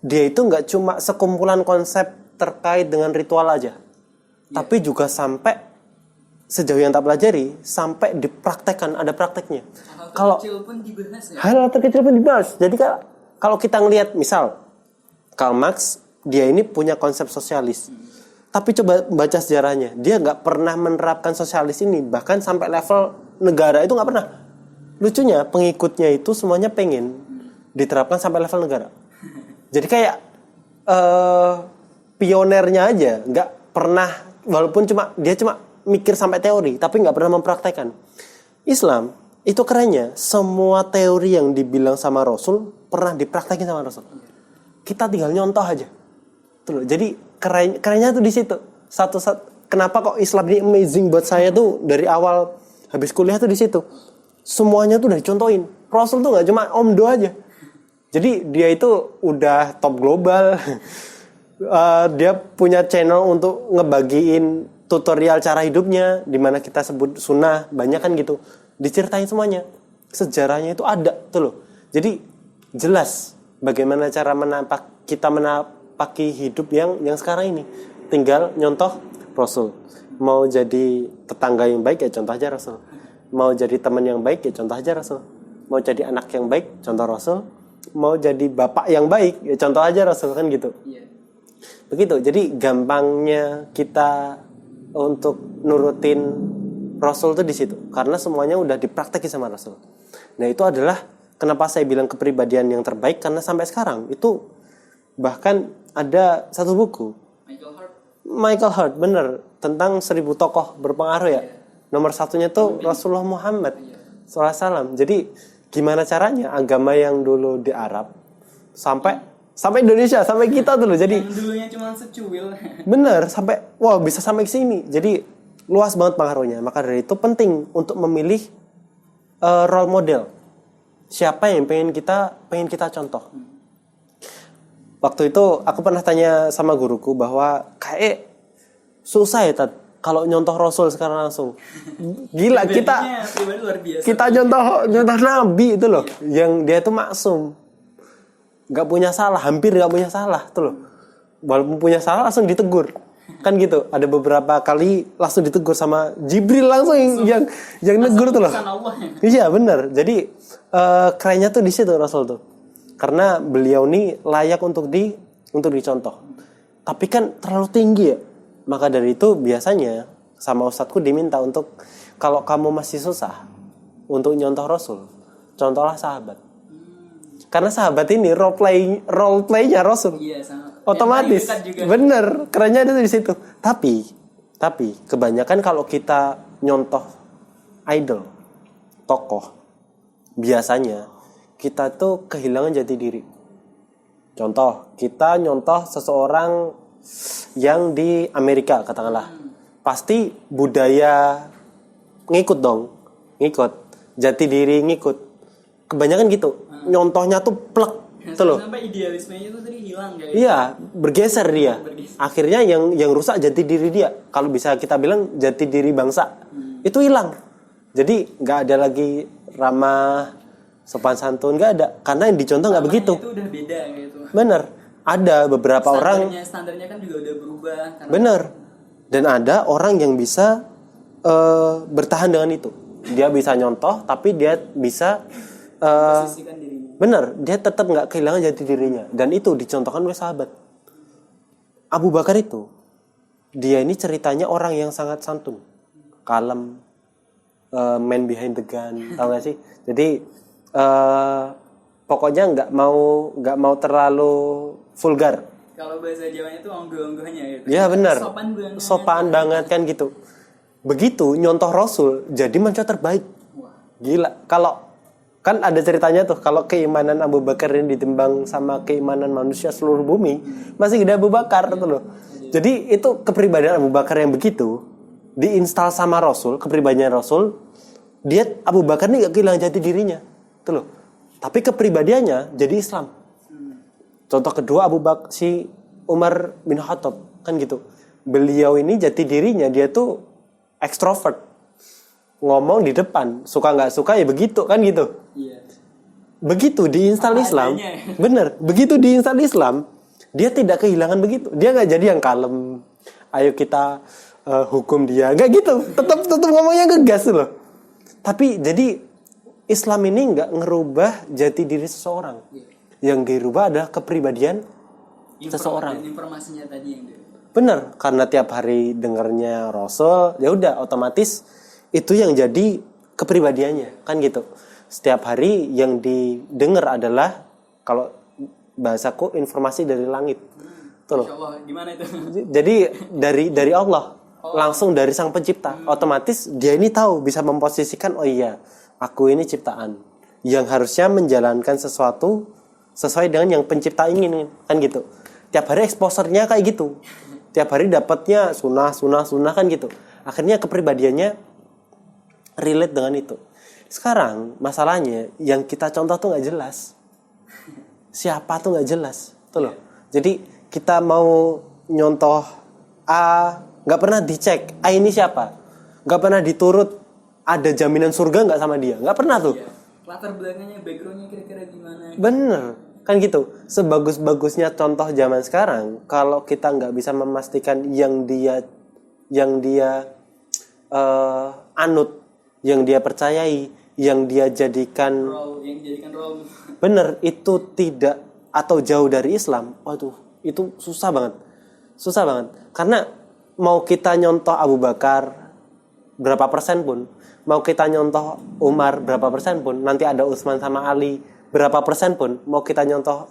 dia itu nggak cuma sekumpulan konsep terkait dengan ritual aja. Tapi juga sampai sejauh yang tak pelajari sampai dipraktekkan, ada prakteknya. Kalau hal terkecil pun dibahas. Jadi kalau kita ngelihat misal Karl Marx, dia ini punya konsep sosialis. Tapi coba baca sejarahnya, dia nggak pernah menerapkan sosialis ini, bahkan sampai level negara itu nggak pernah. Lucunya pengikutnya itu semuanya pengen diterapkan sampai level negara. Jadi kayak pionernya aja, nggak pernah, walaupun dia cuma mikir sampai teori, tapi nggak pernah mempraktekkan. Islam itu kerennya, semua teori yang dibilang sama Rasul pernah dipraktekin sama Rasul. Kita tinggal nyontoh aja. Tuh loh. Jadi kerennya tuh di situ. kenapa kok Islam ini amazing buat saya tuh dari awal habis kuliah tuh di situ. Semuanya tuh udah dicontohin. Rasul tuh nggak cuma omdo aja. Jadi dia itu udah top global. Dia punya channel untuk ngebagiin tutorial cara hidupnya, dimana kita sebut sunnah, banyak kan gitu. Diceritain semuanya. Sejarahnya itu ada tuh loh. Jadi jelas bagaimana cara kita menapaki hidup yang sekarang ini. Tinggal nyontoh Rasul. Mau jadi tetangga yang baik ya contoh aja Rasul. Mau jadi teman yang baik ya contoh aja Rasul. Mau jadi anak yang baik contoh Rasul. Mau jadi bapak yang baik ya contoh aja Rasul kan gitu. Begitu. Jadi gampangnya kita untuk nurutin Rasul tuh di situ. Karena semuanya udah dipraktekin sama Rasul. Nah, itu adalah kenapa saya bilang kepribadian yang terbaik, karena sampai sekarang itu bahkan ada satu buku Michael Hart bener tentang 1000 tokoh berpengaruh ya. Nomor satunya tuh Rasulullah Muhammad SAW. Jadi gimana caranya agama yang dulu di Arab sampai Indonesia, sampai kita tuh loh. Jadi yang dulunya cuma secuil. Bener, sampai bisa sampai ke sini. Jadi luas banget pengaruhnya. Maka dari itu penting untuk memilih role model. Siapa yang pengen kita contoh. Waktu itu aku pernah tanya sama guruku bahwa kayak susah ya Tat, kalau nyontoh Rasul sekarang langsung. Gila kita nyontoh Nabi itu loh, yang dia itu maksum. Gak punya salah, hampir gak punya salah tuh loh. Walaupun punya salah langsung ditegur. Kan gitu. Ada beberapa kali langsung ditegur sama Jibril langsung yang negur tuh loh. Iya benar. Jadi kerennya tuh di situ Rasul tuh. Karena beliau ini layak untuk dicontoh. Tapi kan terlalu tinggi ya. Maka dari itu biasanya sama ustadku diminta untuk kalau kamu masih susah untuk nyontoh Rasul, contohlah sahabat. Karena sahabat ini role play-nya Rasul. Iya, sama. Otomatis. Bener, kerennya itu di situ. Tapi kebanyakan kalau kita nyontoh idol, tokoh, biasanya kita tuh kehilangan jati diri. Contoh, kita nyontoh seseorang yang di Amerika katakanlah. Pasti budaya ngikut dong. Jati diri ngikut. Kebanyakan gitu. Nyontohnya tuh plek tuh loh. Sampai idealismenya itu tadi hilang kayak. Iya, bergeser dia. Akhirnya yang rusak jati diri dia. Kalau bisa kita bilang jati diri bangsa. Itu hilang. Jadi enggak ada lagi ramah, sopan santun, enggak ada. Karena yang dicontoh enggak begitu. Itu udah beda gitu. Bener. Ada beberapa standarnya kan juga udah berubah. Bener. Dan ada orang yang bisa bertahan dengan itu. Dia bisa nyontoh, tapi dia bisa posisikan dirinya. Bener, dia tetap nggak kehilangan jati dirinya. Dan itu dicontohkan oleh sahabat. Abu Bakar itu, dia ini ceritanya orang yang sangat santun, kalem, man behind the gun, tau gak sih? Jadi pokoknya nggak mau terlalu vulgar. Kalau bahasa Jawanya itu onggoh-onggohnya gitu. Ya benar. Sopan banget kan gitu. Begitu nyontoh Rasul jadi manusia terbaik. Gila. Kalau kan ada ceritanya tuh, kalau keimanan Abu Bakar ini ditimbang sama keimanan manusia seluruh bumi, masih gede Abu Bakar tuh loh. Jadi itu kepribadian Abu Bakar yang begitu diinstal sama Rasul, kepribadian Rasul, dia Abu Bakar ini gak kehilangan jati dirinya tuh loh. Tapi kepribadiannya jadi Islam. Contoh kedua Abu Bakar si Umar bin Khattab kan gitu. Beliau ini jati dirinya dia tuh ekstrovert. Ngomong di depan, suka nggak suka ya begitu kan gitu. Iya. Begitu diinstal Islam, bener. Begitu diinstal Islam, dia tidak kehilangan begitu. Dia nggak jadi yang kalem. Ayo kita hukum dia, nggak gitu. Tetap ngomongnya ngegas loh. Tapi jadi Islam ini nggak ngerubah jati diri seseorang. Yang dirubah adalah kepribadian seseorang. Informasinya tadi yang Bener, karena tiap hari dengarnya Rasul, ya udah otomatis itu yang jadi kepribadiannya kan gitu. Setiap hari yang didengar adalah kalau bahasaku informasi dari langit. Tuh loh. Gimana itu? Jadi dari Allah, langsung dari Sang Pencipta. Otomatis dia ini tahu, bisa memposisikan, oh iya, aku ini ciptaan yang harusnya menjalankan sesuatu sesuai dengan yang pencipta ingin kan gitu. Tiap hari exposure-nya kayak gitu. tiap hari dapatnya sunnah kan gitu. Akhirnya kepribadiannya relate dengan itu. Sekarang masalahnya yang kita contoh tuh nggak jelas. Siapa tuh nggak jelas, tuh loh. Jadi kita mau nyontoh A, nggak pernah dicek A ini siapa, nggak pernah diturut ada jaminan surga nggak sama dia, nggak pernah tuh. Latar belakangnya, backgroundnya kira-kira gimana? Bener, kan gitu. Sebagus-bagusnya contoh zaman sekarang, kalau kita nggak bisa memastikan yang dia anut, yang dia percayai, yang dia jadikan role. Bener, itu tidak atau jauh dari Islam, waduh, itu susah banget. Karena mau kita nyontoh Abu Bakar berapa persen pun, mau kita nyontoh Umar berapa persen pun, nanti ada Utsman sama Ali berapa persen pun, mau kita nyontoh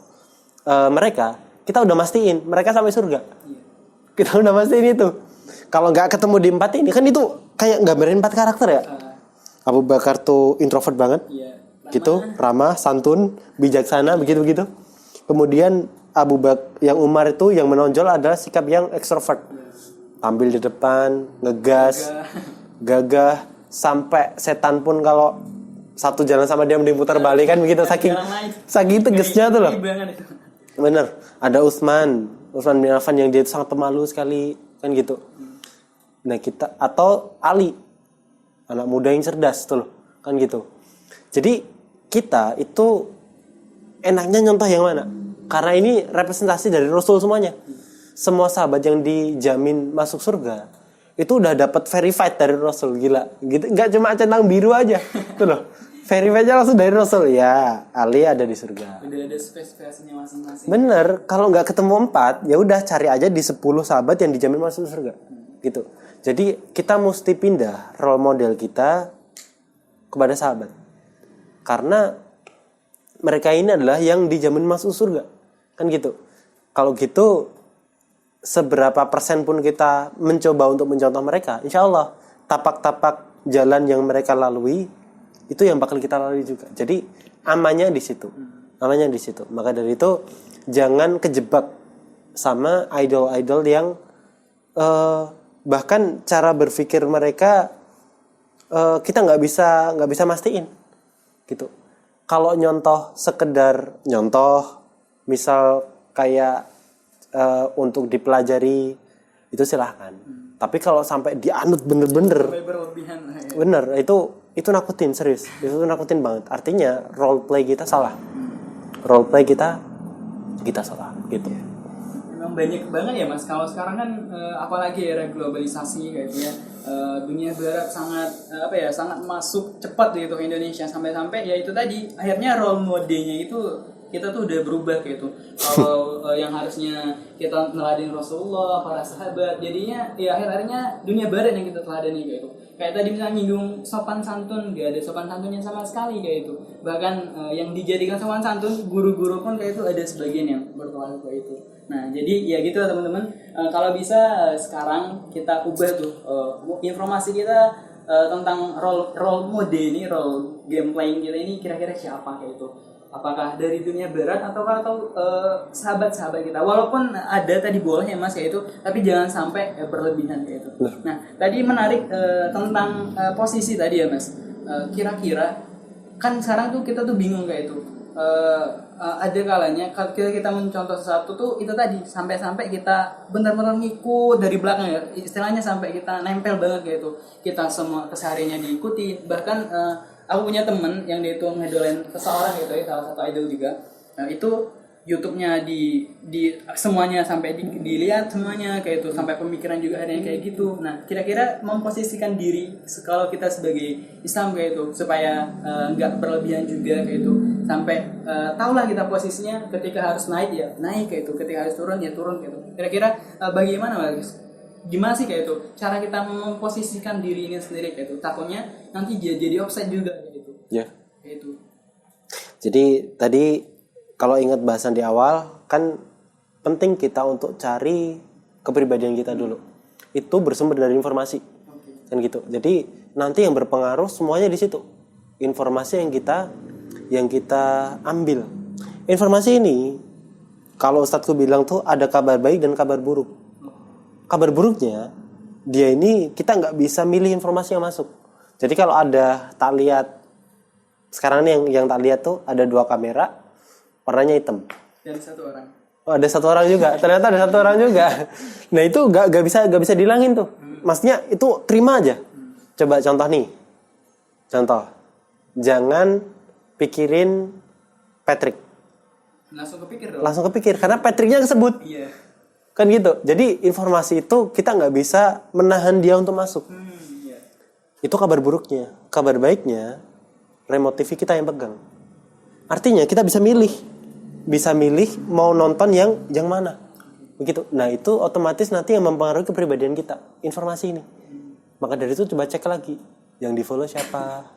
mereka, kita udah mastiin mereka sampai surga. Kita udah mastiin itu. Kalau nggak ketemu di 4 ini, kan itu kayak gambarin 4 karakter ya. Abu Bakar tuh introvert banget, gitu, ramah, santun, bijaksana, begitu. Kemudian yang Umar itu yang menonjol adalah sikap yang ekstrovert, tampil di depan, ngegas, gagah, sampai setan pun kalau satu jalan sama dia mending putar balik kan begitu, saking tegesnya tuh loh. Bener, ada Utsman bin Affan yang dia itu sangat pemalu sekali kan gitu. Nah kita, atau Ali, anak muda yang cerdas tuh loh kan gitu. Jadi kita itu enaknya nyontoh yang mana? Karena ini representasi dari Rasul semuanya. Semua sahabat yang dijamin masuk surga itu udah dapat verified dari Rasul, gila. Gitu, nggak cuma centang biru aja, tuh loh. Verified-nya langsung dari Rasul. Ya, Ali ada di surga. Udah ada spesifikasinya masing-masing. Bener, kalau nggak ketemu 4, ya udah cari aja di 10 sahabat yang dijamin masuk surga. Gitu. Jadi kita mesti pindah role model kita kepada sahabat. Karena mereka ini adalah yang dijamin masuk surga. Kan gitu. Kalau gitu, seberapa persen pun kita mencoba untuk mencontoh mereka, insya Allah tapak-tapak jalan yang mereka lalui itu yang bakal kita lalui juga. Jadi amannya di situ. Maka dari itu jangan kejebak sama idol-idol yang bahkan cara berpikir mereka kita nggak bisa mastiin gitu. Kalau nyontoh sekedar nyontoh, misal kayak untuk dipelajari, itu silahkan. Tapi kalau sampai dianut bener-bener, bener, itu nakutin, serius. Itu nakutin banget. Artinya role play kita salah. Role play kita salah gitu. Memang banyak banget ya Mas. Kalau sekarang kan apalagi era globalisasi kayak gitu ya. Dunia barat sangat sangat masuk cepat gitu ke Indonesia, sampai-sampai ya itu tadi akhirnya role modelnya itu kita tuh udah berubah kayak gitu. Kalau yang harusnya kita neladani Rasulullah, para sahabat, jadinya ya akhirnya dunia barat yang kita teladani kayak gitu. Kayak tadi misalnya nyinggung sopan santun, gak ada sopan santunnya sama sekali kayak itu. Bahkan yang dijadikan sopan santun, guru-guru pun kayak itu ada sebagian yang bertolak kayak itu. Nah jadi ya gitu lah teman-teman. Kalau bisa sekarang kita ubah tuh informasi kita tentang role mode ini, role game playing kita ini kira-kira siapa kayak itu. Apakah dari dunia barat atau sahabat-sahabat kita, walaupun ada tadi boleh ya Mas kayak itu, tapi jangan sampai berlebihan kayak itu. Nah tadi menarik tentang posisi tadi ya Mas. Kira-kira kan sekarang tuh kita tuh bingung kayak itu. Ada kalanya kita mencontoh sesuatu tuh itu tadi sampai kita benar-benar ngikut dari belakang ya, istilahnya sampai kita nempel banget kayak itu. Kita semua kesehariannya diikuti, bahkan aku punya temen yang dia itu ngedolain seseorang gitu ya, salah satu idol juga. Nah itu YouTube-nya di semuanya sampai dilihat semuanya kayak itu, sampai pemikiran juga ada yang kayak gitu. Nah kira-kira memposisikan diri kalau kita sebagai Islam kayak itu supaya nggak berlebihan juga kayak itu, sampai tahulah kita posisinya ketika harus naik ya naik kayak itu, ketika harus turun ya turun kayak itu. Kira-kira bagaimana Mas? Gimana sih kayak itu cara kita memposisikan diri ini sendiri kayak itu, takutnya nanti jadi offside juga kayak gitu. Ya. Kayak itu. Jadi tadi kalau ingat bahasan di awal kan penting kita untuk cari kepribadian kita dulu. Itu bersumber dari informasi. Kan gitu. Jadi nanti yang berpengaruh semuanya di situ. Informasi yang kita ambil. Informasi ini kalau Ustadzku bilang tuh ada kabar baik dan kabar buruk. kabar buruknya dia ini kita nggak bisa milih informasi yang masuk. Jadi kalau ada tak lihat sekarang nih yang tak lihat tuh ada 2 kamera warnanya hitam. Dan 1 orang. Oh, ada 1 orang juga. Ternyata ada 1 orang juga. Nah itu nggak bisa dihilangin tuh. Maksudnya itu terima aja. Coba contoh nih. Contoh. Jangan pikirin Patrick. Langsung kepikir dong. Langsung kepikir karena Patricknya kesebut. Iya. Kan gitu. Jadi informasi itu kita nggak bisa menahan dia untuk masuk. Iya. Itu kabar buruknya. Kabar baiknya remote TV kita yang pegang. Artinya kita bisa milih mau nonton yang mana. Begitu. Nah, itu otomatis nanti yang mempengaruhi kepribadian kita, informasi ini. Maka dari itu coba cek lagi. Yang di-follow siapa?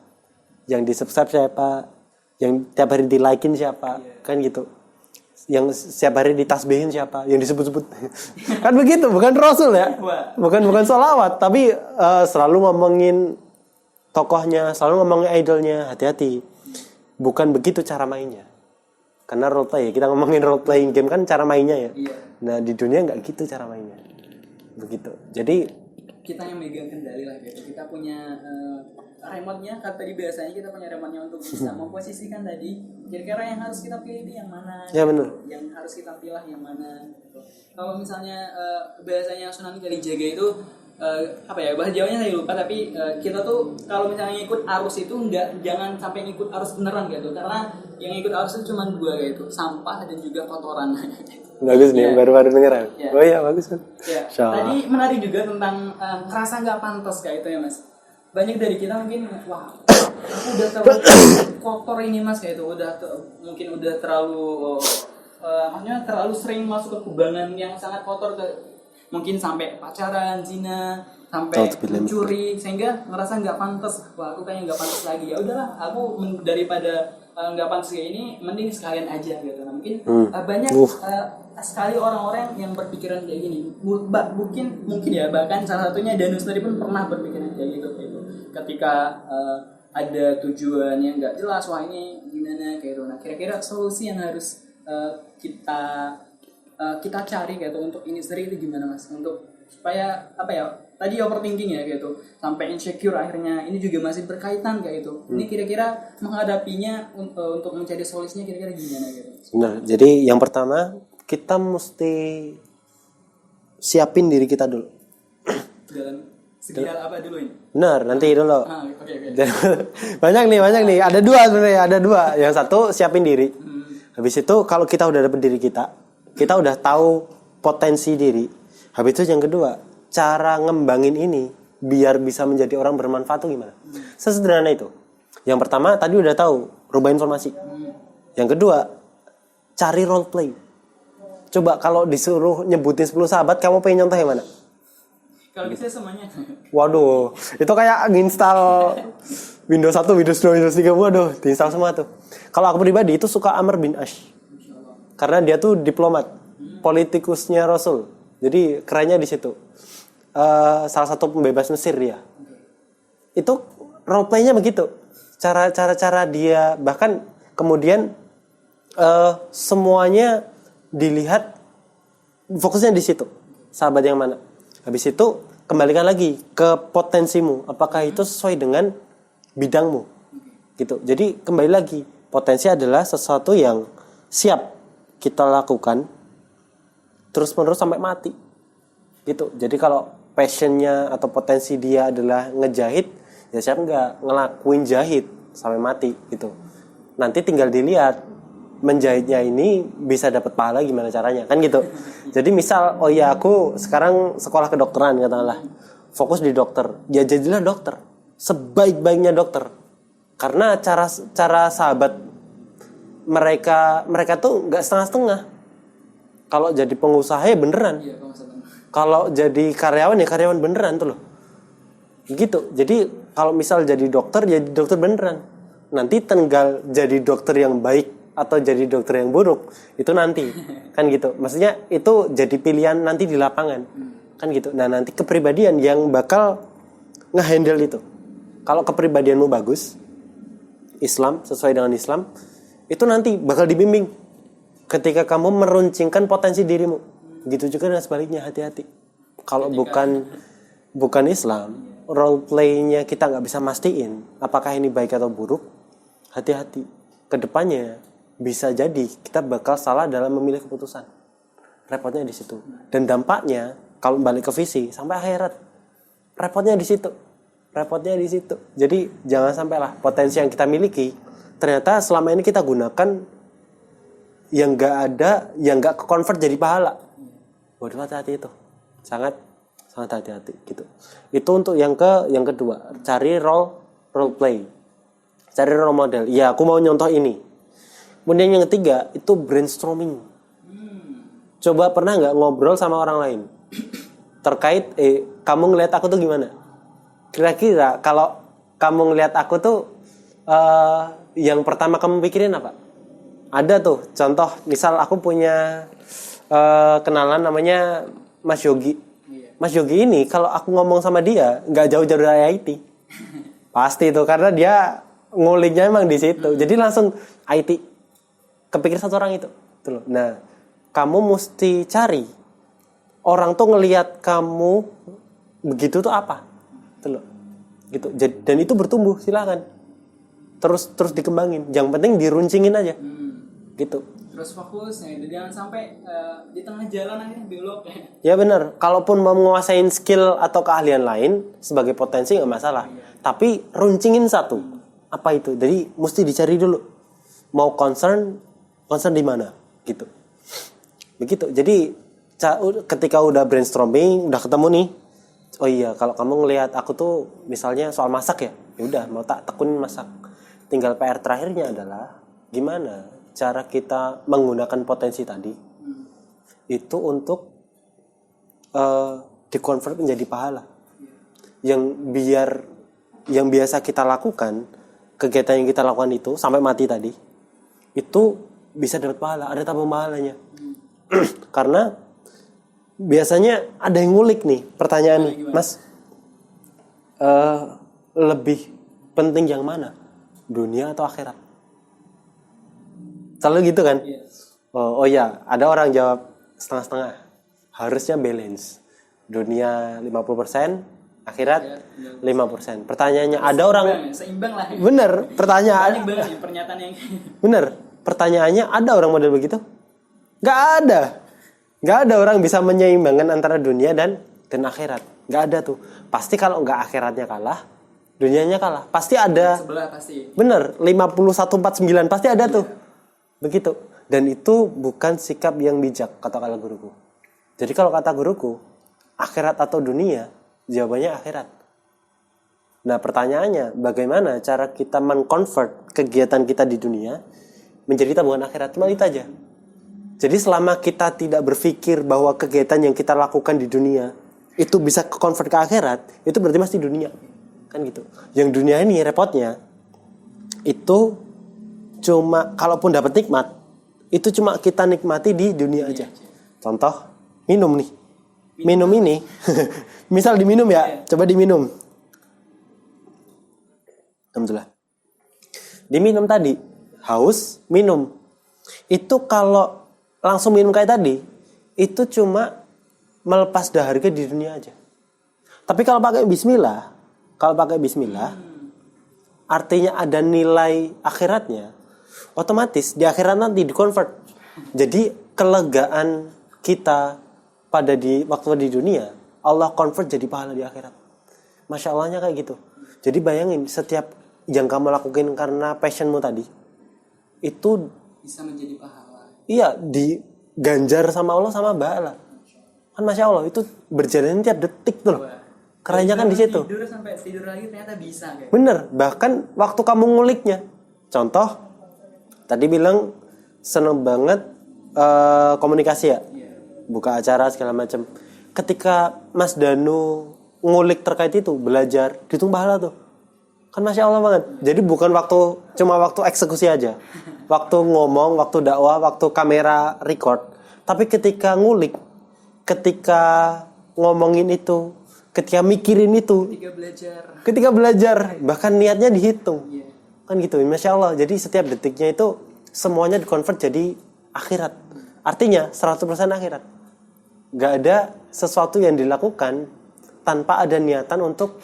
Yang di-subscribe siapa? Yang tiap hari di-like-in siapa? Kan gitu. Yang setiap hari ditasbihin siapa? Yang disebut-sebut. Kan begitu, bukan Rasul ya. Bukan sholawat, tapi selalu ngomongin tokohnya, selalu ngomongin idolnya. Hati-hati. Bukan begitu cara mainnya. Karena role play, kita ngomongin role playing game kan cara mainnya ya. Iya. Nah di dunia nggak gitu cara mainnya. Begitu. Jadi kita yang megang kendali lah gitu. Kita punya remote-nya, kan tadi biasanya kita punya remote-nya untuk bisa memposisikan tadi kira-kira yang harus kita pilih di yang mana. Ya benar. Yang harus kita pilih yang mana gitu. Kalau misalnya biasanya Sunan Kalijaga itu bahasa Jawanya saya lupa, tapi kita tuh kalau misalnya ngikut arus itu jangan sampai ngikut arus beneran gitu, karena yang ngikut arus itu cuma 2 gitu, sampah dan juga kotoran. Bagus nih, baru-baru dengeran. Ya. Oh iya bagus kan. Ya. Tadi menarik juga tentang kerasa nggak pantas kayak itu ya Mas. Banyak dari kita mungkin wah aku udah terlalu kotor ini Mas kayak itu, mungkin udah terlalu maksudnya terlalu sering masuk ke kubangan yang sangat kotor, mungkin sampai pacaran, zina, sampai mencuri, sehingga ngerasa nggak pantas. Wah aku kayaknya nggak pantas lagi. Ya udahlah, aku daripada nggak pantas kayak ini, mending sekalian aja gitu. Nah, mungkin banyak sekali orang-orang yang berpikiran kayak gini. Mungkin ya bahkan salah satunya Danus tadi pun pernah berpikiran kayak gitu. Ketika ada tujuan yang nggak jelas, wah ini gimana kayak gitu. Nah kira-kira solusi yang harus kita cari gitu untuk ini sendiri itu gimana Mas, untuk supaya tadi overthinking ya gitu sampai insecure akhirnya ini juga masih berkaitan kayak gitu. Ini kira-kira menghadapinya untuk mencari solusinya kira-kira gimana gitu. Nah jadi yang pertama kita mesti siapin diri kita dulu. Dalam segi hal apa dulu ini? Benar, nanti dulu. Okay. banyak nih ada 2 sebenarnya, ada 2. Yang satu siapin diri. Habis itu kalau kita udah dapet diri kita udah tahu potensi diri. Habis itu yang kedua, cara ngembangin ini biar bisa menjadi orang bermanfaat tuh gimana? Sesederhana itu. Yang pertama tadi udah tahu, rubah informasi. Yang kedua, cari role play. Coba kalau disuruh nyebutin 10 sahabat, kamu pengen nyontoh yang mana? Kalau bisa semuanya. Waduh, itu kayak nginstal Windows 1, Windows 2, Windows 3. Waduh, diinstal semua tuh. Kalau aku pribadi itu suka Amr bin Ash. Karena dia tuh diplomat, politikusnya Rasul. Jadi kerennya di situ. Salah satu pembebas Mesir dia. Itu role play-nya begitu. Cara dia bahkan kemudian semuanya dilihat fokusnya di situ. Sahabat yang mana? Habis itu kembalikan lagi ke potensimu. Apakah itu sesuai dengan bidangmu? Gitu. Jadi kembali lagi, potensi adalah sesuatu yang siap kita lakukan terus-menerus sampai mati. Gitu. Jadi kalau passionnya atau potensi dia adalah ngejahit, ya siapa nggak ngelakuin jahit sampai mati gitu. Nanti tinggal dilihat menjahitnya ini bisa dapat pahala gimana caranya, kan gitu. Jadi misal, oh ya aku sekarang sekolah kedokteran katakanlah, fokus di dokter, ya jadilah dokter, sebaik-baiknya dokter. Karena cara sahabat mereka tuh nggak setengah-setengah. Kalau jadi pengusaha ya beneran. Kalau jadi karyawan ya karyawan beneran tuh loh. Gitu. Jadi kalau misal jadi dokter ya dokter beneran. Nanti tinggal jadi dokter yang baik atau jadi dokter yang buruk itu nanti, kan gitu. Maksudnya itu jadi pilihan nanti di lapangan, kan gitu. Nah nanti kepribadian yang bakal ngehandle itu. Kalau kepribadianmu bagus, Islam sesuai dengan Islam, itu nanti bakal dibimbing ketika kamu meruncingkan potensi dirimu. Gitu juga dengan sebaliknya, hati-hati. kalau bukan Islam, role play-nya kita nggak bisa mastiin apakah ini baik atau buruk, hati-hati. Kedepannya bisa jadi kita bakal salah dalam memilih keputusan. Repotnya di situ. Dan dampaknya kalau balik ke visi sampai akhirat, repotnya di situ. Jadi jangan sampailah potensi yang kita miliki ternyata selama ini kita gunakan yang nggak ke-convert jadi pahala. Waduh, hati-hati itu. Sangat hati-hati gitu. Itu untuk yang kedua, cari role play. Cari role model. Iya, aku mau nyontoh ini. Kemudian yang ketiga itu brainstorming. Coba pernah nggak ngobrol sama orang lain terkait kamu ngelihat aku tuh gimana? Kira-kira kalau kamu ngelihat aku tuh yang pertama kamu pikirin apa? Ada tuh contoh, misal aku punya kenalan namanya Mas Yogi. Mas Yogi ini kalau aku ngomong sama dia nggak jauh-jauh dari IT. Pasti itu karena dia nguliknya emang di situ. Jadi langsung IT. Kepikir satu orang itu. Tuh. Nah, kamu mesti cari orang tuh ngelihat kamu begitu tuh apa. Tuh. Gitu. Dan itu bertumbuh, silakan. Terus dikembangin. Yang penting diruncingin aja. Gitu. Terus fokus, jangan sampai di tengah jalan akhirnya belok. Ya benar. Kalaupun mau menguasain skill atau keahlian lain sebagai potensi nggak masalah. Tapi runcingin satu. Apa itu? Jadi mesti dicari dulu. Mau concern di mana? Gitu. Begitu. Jadi ketika udah brainstorming, udah ketemu nih. Oh iya, kalau kamu ngelihat aku tuh misalnya soal masak ya. Ya udah, mau tak tekunin masak. Tinggal PR terakhirnya adalah gimana cara kita menggunakan potensi tadi itu untuk di-convert menjadi pahala. Yang biasa kita lakukan, kegiatan yang kita lakukan itu sampai mati tadi, itu bisa dapat pahala, ada tabung pahalanya. Karena biasanya ada yang ngulik nih pertanyaan nih, Mas, lebih penting yang mana, dunia atau akhirat? Selalu gitu kan? Oh ya, ada orang jawab setengah-setengah. Harusnya balance. Dunia 50%, akhirat 5%. Pertanyaannya ada orang seimbang lah. Bener, pertanyaan. Pernyataan yang Bener, pertanyaannya ada orang model begitu? Gak ada orang bisa menyeimbangkan antara dunia dan akhirat. Gak ada tuh. Pasti kalau nggak akhiratnya kalah, dunianya kalah. Pasti ada. Sebelah pasti. Bener, 51-49 pasti ada tuh. Begitu. Dan itu bukan sikap yang bijak, kata guruku. Jadi kalau kata guruku, akhirat atau dunia, jawabannya akhirat. Nah pertanyaannya, bagaimana cara kita men-convert kegiatan kita di dunia menjadi tabungan akhirat? Cuma itu aja. Jadi selama kita tidak berpikir bahwa kegiatan yang kita lakukan di dunia itu bisa convert ke akhirat, itu berarti masih dunia. Kan gitu. Yang dunia ini repotnya, itu cuma kalaupun dapat nikmat, itu cuma kita nikmati di dunia aja. Contoh, minum nih. Minum ini, misal diminum ya, coba diminum. Alhamdulillah. Diminum tadi, haus, minum. Itu kalau langsung minum kayak tadi, itu cuma melepas dahaga di dunia aja. Tapi kalau pakai bismillah, artinya ada nilai akhiratnya, otomatis di akhirat nanti di-convert. Jadi kelegaan kita pada waktu di dunia, Allah convert jadi pahala di akhirat. Masya Allahnya kayak gitu. Jadi bayangin, setiap yang kamu lakukan karena passionmu tadi, itu bisa menjadi pahala. Iya, diganjar sama Allah sama pahala. Kan Masya Allah, itu berjalan tiap detik tuh loh. Kerennya kan di situ. Tidur sampai tidur lagi ternyata bisa. Kayak. Bener, bahkan waktu kamu nguliknya. Contoh, tadi bilang seneng banget komunikasi ya. Buka acara segala macam. Ketika Mas Danu ngulik terkait itu, belajar, dihitung pahala tuh. Kan Masya Allah banget. Jadi bukan cuma waktu eksekusi aja. Waktu ngomong, waktu dakwah, waktu kamera record. Tapi ketika ngulik, ketika ngomongin itu, ketika mikirin itu, ketika belajar, bahkan niatnya dihitung. Kan gitu, Masya Allah. Jadi setiap detiknya itu semuanya dikonvert jadi akhirat. Artinya 100% akhirat. nggak ada sesuatu yang dilakukan tanpa ada niatan untuk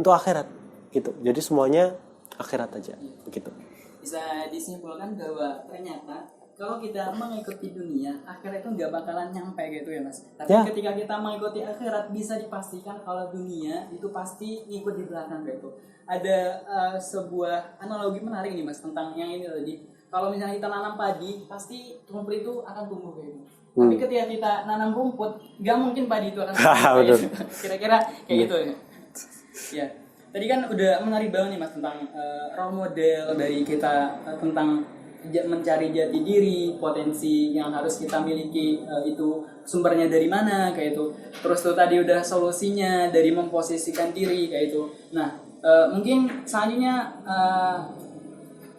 akhirat gitu. Jadi semuanya akhirat aja begitu. Bisa disimpulkan bahwa ternyata kalau kita mengikuti dunia, akhirat itu nggak bakalan nyampe gitu ya Mas. Tapi Ya. ketika kita mengikuti akhirat, bisa dipastikan kalau dunia itu pasti ngikut di belakang gitu. Ada sebuah analogi menarik nih Mas tentang yang ini tadi. Kalau misalnya kita nanam padi, pasti rumput itu akan tumbuh kayak gitu. Tapi ketika kita nanam rumput, nggak mungkin padi itu akan tumbuh. Betul. Kira-kira kayak gitu ya. Ya. Tadi kan udah menarik banget nih Mas tentang role model dari kita tentang mencari jati diri, potensi yang harus kita miliki itu sumbernya dari mana kayak itu. Terus tuh tadi udah solusinya dari memposisikan diri kayak itu. Nah, mungkin selanjutnya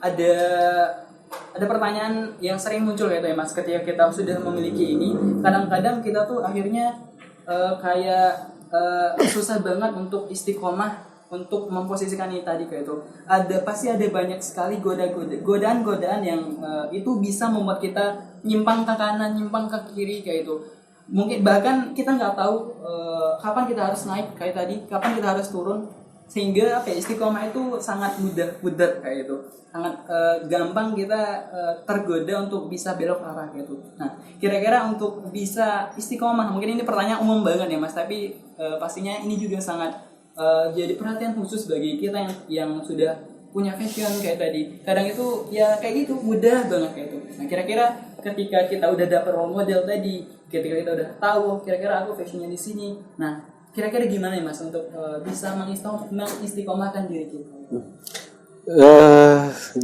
ada pertanyaan yang sering muncul ya Mas ketika kita sudah memiliki ini, kadang-kadang kita tuh akhirnya kayak susah banget untuk istiqomah untuk memposisikan ini tadi kayak itu. Pasti ada banyak sekali godaan-godaan yang itu bisa membuat kita nyimpang ke kanan, nyimpang ke kiri kayak itu. Mungkin bahkan kita nggak tahu kapan kita harus naik kayak tadi, kapan kita harus turun, sehingga istiqomah itu sangat mudah kayak itu. Sangat gampang kita tergoda untuk bisa belok arah gitu. Nah, kira-kira untuk bisa istiqomah, mungkin ini pertanyaan umum banget ya Mas, tapi pastinya ini juga sangat jadi perhatian khusus bagi kita yang sudah punya fashion kayak tadi. Kadang itu ya kayak gitu, mudah banget kayak itu. Nah, kira-kira ketika kita udah dapet role model tadi, ketika kita udah tahu kira-kira aku fashionnya di sini. Nah, kira-kira gimana ya Mas untuk bisa mengistiqomahkan diri kita?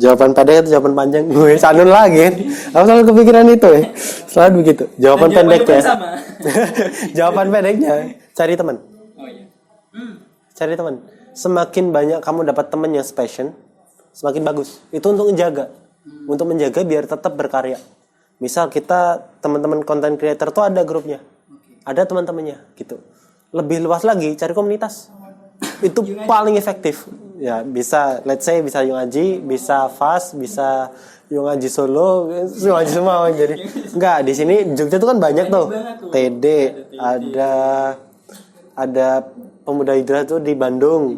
Jawaban pendek itu jawaban panjang. Gue sanun lagi. Aku selalu kepikiran itu ya. Selalu begitu. Jawaban pendeknya. Sama. Jawaban pendeknya cari teman. Oh iya. Cari teman. Semakin banyak kamu dapat teman yang passion, semakin bagus. Itu untuk menjaga. Untuk menjaga biar tetap berkarya. Misal kita teman-teman content creator tuh ada grupnya. Ada teman-temannya gitu. Lebih luas lagi cari komunitas. Itu paling efektif. Ya, bisa let's say bisa Yung Aji, bisa Fast, bisa Yung Aji Solo, Yung Aji semua jadi. Enggak, di sini Jogja tuh kan banyak tuh. TD, ada Pemuda Hijrah tuh di Bandung.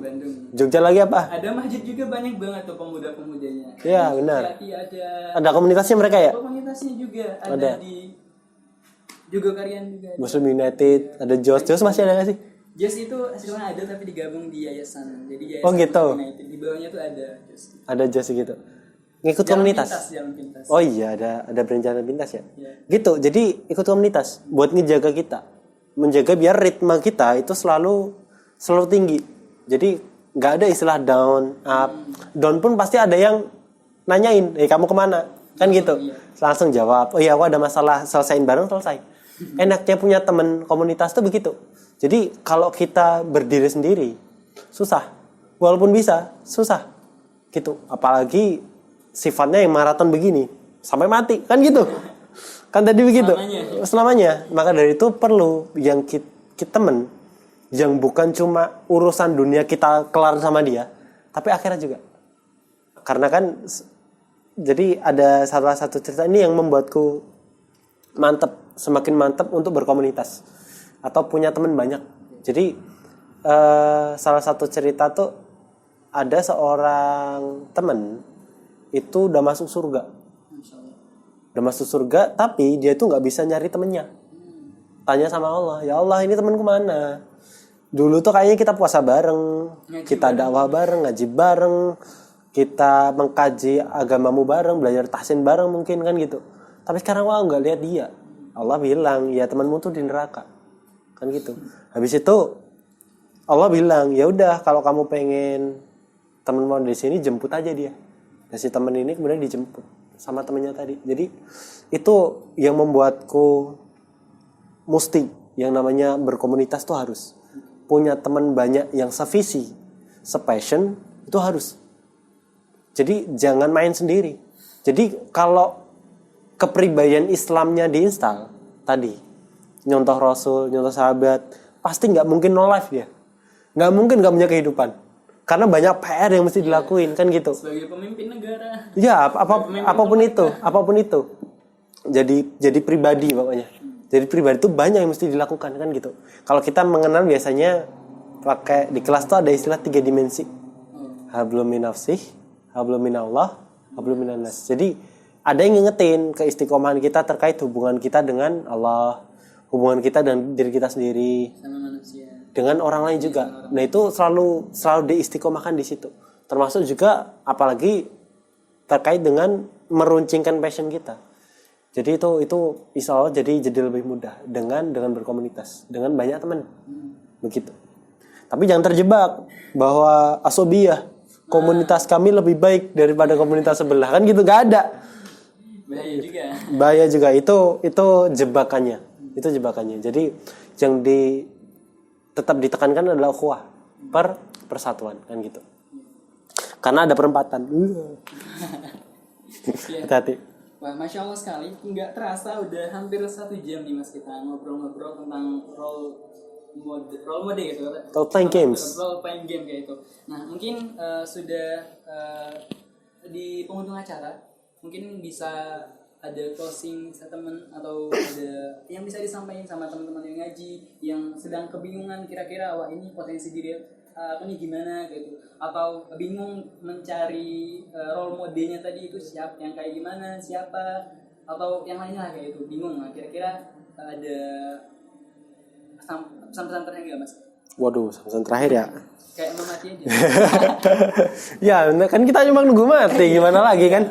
Jogja lagi apa? Ada masjid juga banyak banget tuh pemuda-pemudanya. Iya, benar. Ada Komunitasnya mereka ya? komunitasnya juga ada di Jogokarian juga. Muslim United, ada Jos masih ada nggak sih? Jos itu sekarang ada tapi digabung di yayasan. Jadi yayasan Oh, gitu. United di bawahnya tuh ada Jos. Ada Jos gitu. Ngikut Jalan komunitas. Jalan pintas. Oh iya, ada brand jalan pintas ya. Iya. Gitu. Jadi ikut komunitas buat ngejaga kita. Menjaga biar ritme kita itu selalu tinggi. Jadi nggak ada istilah down, up. Down pun pasti ada yang nanyain, kamu kemana? Kan gitu. Langsung jawab, oh iya aku ada masalah, selesaiin bareng, selesai. Enaknya punya teman komunitas tuh begitu. Jadi kalau kita berdiri sendiri, susah. Walaupun bisa, susah. Gitu. Apalagi sifatnya yang maraton begini. Sampai mati, kan gitu. Kan tadi begitu. Selamanya. Maka dari itu perlu yang kita temen yang bukan cuma urusan dunia kita kelar sama dia, tapi akhirat juga. Karena kan jadi ada salah satu cerita ini yang membuatku semakin mantap untuk berkomunitas atau punya teman banyak. Jadi salah satu cerita tuh ada seorang teman itu udah masuk surga. Udah masuk surga tapi dia tuh nggak bisa nyari temennya. Tanya sama Allah, ya Allah ini temanku mana? Dulu tuh kayaknya kita puasa bareng, kita dakwah bareng, ngaji bareng, kita mengkaji agamamu bareng, belajar tahsin bareng mungkin kan gitu. Tapi sekarang nggak lihat dia. Allah bilang, ya temanmu tuh di neraka, kan gitu. Habis itu Allah bilang, ya udah kalau kamu pengen temanmu di sini jemput aja dia. Dan si teman ini kemudian dijemput sama temannya tadi. Jadi itu yang membuatku mesti yang namanya berkomunitas tuh harus punya teman banyak yang sevisi, sepassion, itu harus. Jadi jangan main sendiri. Jadi kalau kepribadian Islamnya diinstal tadi, nyontoh Rasul, nyontoh sahabat, pasti nggak mungkin no life dia. Nggak mungkin nggak punya kehidupan. Karena banyak PR yang mesti dilakuin, kan gitu. Sebagai pemimpin negara. Ya, apapun itu. Jadi pribadi pokoknya. Jadi pribadi itu banyak yang mesti dilakukan kan gitu. Kalau kita mengenal biasanya pakai di kelas tuh ada istilah 3 dimensi. Hablum minafsih, hablum minallah, hablum minannas. Jadi ada yang ngingetin keistiqomahan kita terkait hubungan kita dengan Allah, hubungan kita dengan diri kita sendiri, sama manusia, dengan orang lain juga. Nah itu selalu diistiqomahkan di situ. Termasuk juga apalagi terkait dengan meruncingkan passion kita. Jadi itu insya Allah jadi lebih mudah dengan berkomunitas, dengan banyak teman, begitu. Tapi jangan terjebak bahwa asobiyah komunitas kami lebih baik daripada komunitas sebelah, kan gitu, nggak ada. Bahaya juga itu jebakannya, Jadi yang tetap ditekankan adalah ukhuwah, persatuan kan gitu. Karena ada perempatan. Hati-hati. Wah, Masya Allah sekali. Nggak terasa udah hampir 1 jam nih Mas kita ngobrol-ngobrol tentang role mode gitu. Role playing games. Role playing game kayak itu. Nah, mungkin sudah di penghujung acara, mungkin bisa ada closing statement atau ada yang bisa disampaikan sama teman-teman yang ngaji yang sedang kebingungan kira-kira wah ini potensi diri aku nih gimana gitu, atau bingung mencari role modelnya tadi itu siapa, yang kayak gimana, siapa, atau yang lainnya lah kayak itu, bingung lah kira-kira ada pesan-pesan terakhir nggak Mas? Waduh, pesan terakhir ya. Kayak mau mati aja. Ya, kan kita cuma nunggu mati, gimana lagi kan?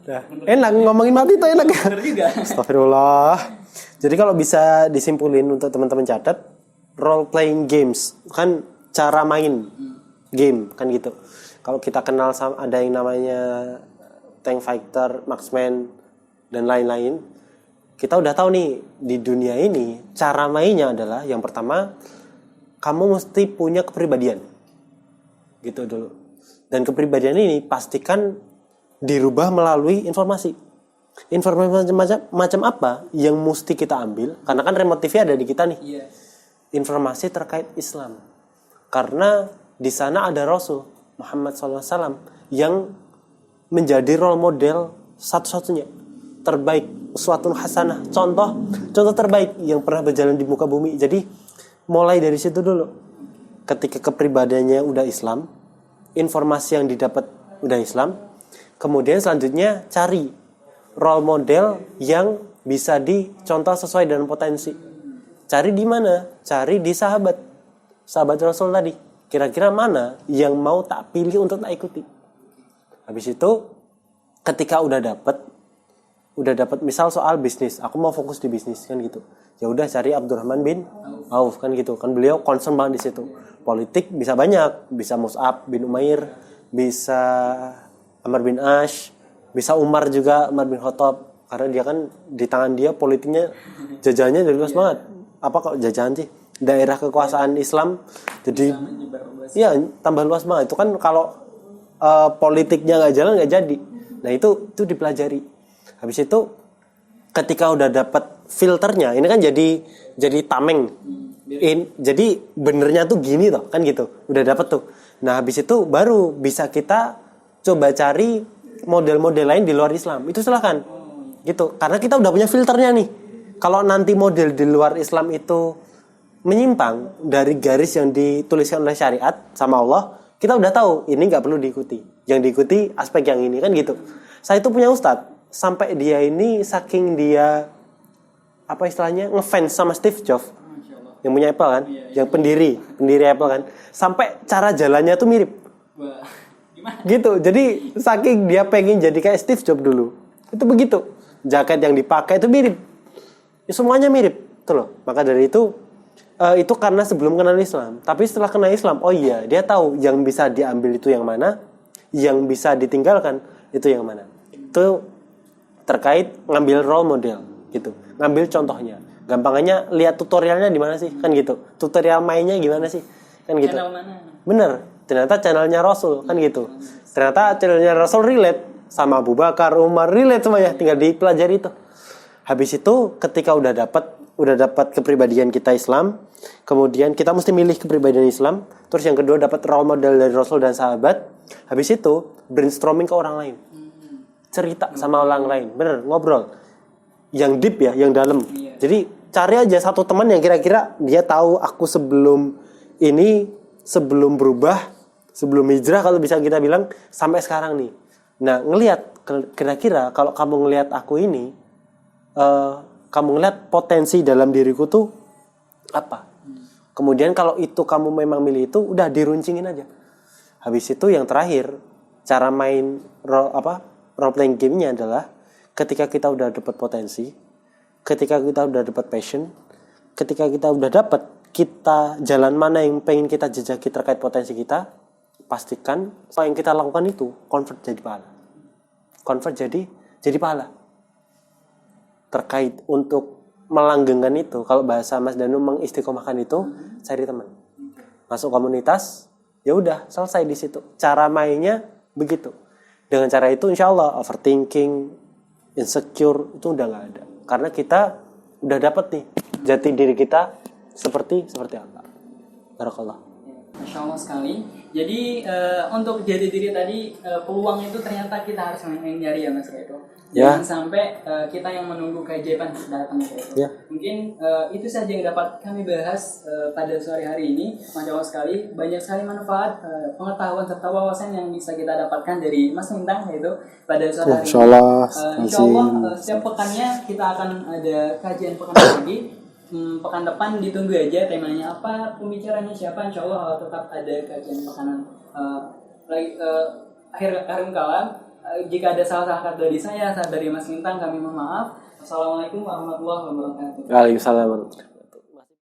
Nah, enak ngomongin mati tuh enak. Bener juga. Astagfirullah. Jadi kalau bisa disimpulin untuk teman-teman catat, role playing games kan cara main game kan gitu. Kalau kita kenal ada yang namanya tank fighter, marksman dan lain-lain, kita udah tahu nih di dunia ini cara mainnya adalah yang pertama kamu mesti punya kepribadian gitu dulu, dan kepribadian ini pastikan dirubah melalui informasi macam apa yang mesti kita ambil, karena kan remote TV ada di kita nih. Informasi terkait Islam, karena di sana ada Rasul Muhammad SAW yang menjadi role model satu-satunya terbaik, uswatun hasanah, contoh terbaik yang pernah berjalan di muka bumi. Jadi mulai dari situ dulu. Ketika kepribadiannya udah Islam, informasi yang didapat udah Islam, kemudian selanjutnya cari role model yang bisa dicontoh sesuai dengan potensi. Cari di mana? Cari di sahabat Rasul tadi. Kira-kira mana yang mau tak pilih untuk tak ikuti. Habis itu ketika udah dapat misal soal bisnis, aku mau fokus di bisnis kan gitu. Ya udah cari Abdurrahman bin Auf kan gitu. Kan beliau concern banget di situ. Politik bisa banyak, bisa Mus'ab bin Umair, bisa Amr bin Ash, bisa Umar juga, Umar bin Khattab, karena dia kan di tangan dia politiknya jajahannya dari luas banget. Apa kok jajahan sih? Daerah kekuasaan Islam jadi ya tambah luas banget. Itu kan kalau politiknya nggak jalan nggak jadi. Nah itu dipelajari. Habis itu ketika udah dapat filternya, ini kan jadi tameng. Jadi benernya tuh gini toh, kan gitu. Udah dapat tuh. Nah habis itu baru bisa kita coba cari model-model lain di luar Islam. Itu silahkan. Gitu. Karena kita udah punya filternya nih. Kalau nanti model di luar Islam itu menyimpang dari garis yang dituliskan oleh syariat sama Allah, kita udah tahu ini nggak perlu diikuti. Yang diikuti aspek yang ini kan gitu. Saya itu punya ustadz, sampai dia ini saking dia apa istilahnya ngefans sama Steve Jobs, yang punya Apple kan, yang pendiri Apple kan, sampai cara jalannya tuh mirip. Wah, gimana? Gitu. Jadi saking dia pengen jadi kayak Steve Jobs dulu, itu begitu. Jaket yang dipakai itu mirip. Ya, semuanya mirip, tuh loh. Maka dari itu karena sebelum kenal Islam. Tapi setelah kenal Islam, oh iya, dia tahu yang bisa diambil itu yang mana, yang bisa ditinggalkan itu yang mana. Itu terkait ngambil role model gitu, ngambil contohnya. Gampangnya lihat tutorialnya di mana sih, kan gitu. Tutorial mainnya gimana sih, kan gitu. Channel mana? Bener, ternyata channelnya Rasul, kan gitu. Ternyata channelnya Rasul relate sama Abu Bakar, Umar, relate semuanya, tinggal dipelajari itu. Habis itu ketika udah dapat kepribadian kita Islam, kemudian kita mesti milih kepribadian Islam. Terus yang kedua dapat role model dari Rasul dan sahabat. Habis itu brainstorming ke orang lain, cerita sama orang lain, bener, ngobrol yang deep ya, yang dalam. Jadi cari aja satu teman yang kira-kira dia tahu aku sebelum ini, sebelum berubah, sebelum hijrah kalau bisa kita bilang sampai sekarang nih. Nah, ngelihat kira-kira kalau kamu ngelihat aku ini, kamu ngelihat potensi dalam diriku tuh apa? Kemudian kalau itu kamu memang milih itu, udah diruncingin aja. Habis itu yang terakhir, cara main role playing game-nya adalah ketika kita udah dapat potensi, ketika kita udah dapat passion, ketika kita udah dapat kita jalan mana yang pengen kita jejaki terkait potensi kita, pastikan apa yang kita lakukan itu convert jadi pahala. Convert jadi pahala. Terkait untuk melanggengkan itu, kalau bahasa Mas Danu mengistiqomahkan itu, cari teman. Masuk komunitas, ya udah selesai di situ. Cara mainnya begitu. Dengan cara itu insya Allah overthinking, insecure itu udah nggak ada. Karena kita udah dapat nih jati diri kita seperti apa. Barakallah. Masya Allah sekali. Jadi untuk jati diri tadi peluang itu ternyata kita harus menghindari ya Mas Redo. Ya. Jangan sampai kita yang menunggu keajaiban datang gitu. Ya. Mungkin itu saja yang dapat kami bahas pada sore hari ini. Masya Allah sekali. Banyak sekali manfaat, pengetahuan serta wawasan yang bisa kita dapatkan dari Mas Lintang yaitu pada sore hari ini. Insya Allah. Insya Allah setiap pekannya kita akan ada kajian pekan lagi. Pekan depan ditunggu aja temanya apa, pembicaranya siapa, insya Allah tetap ada kajian pekanan akhir kalam. Jika ada salah kata dari saya, dari Mas Lintang, kami mohon maaf. Assalamualaikum warahmatullahi wabarakatuh. Waalaikumsalam.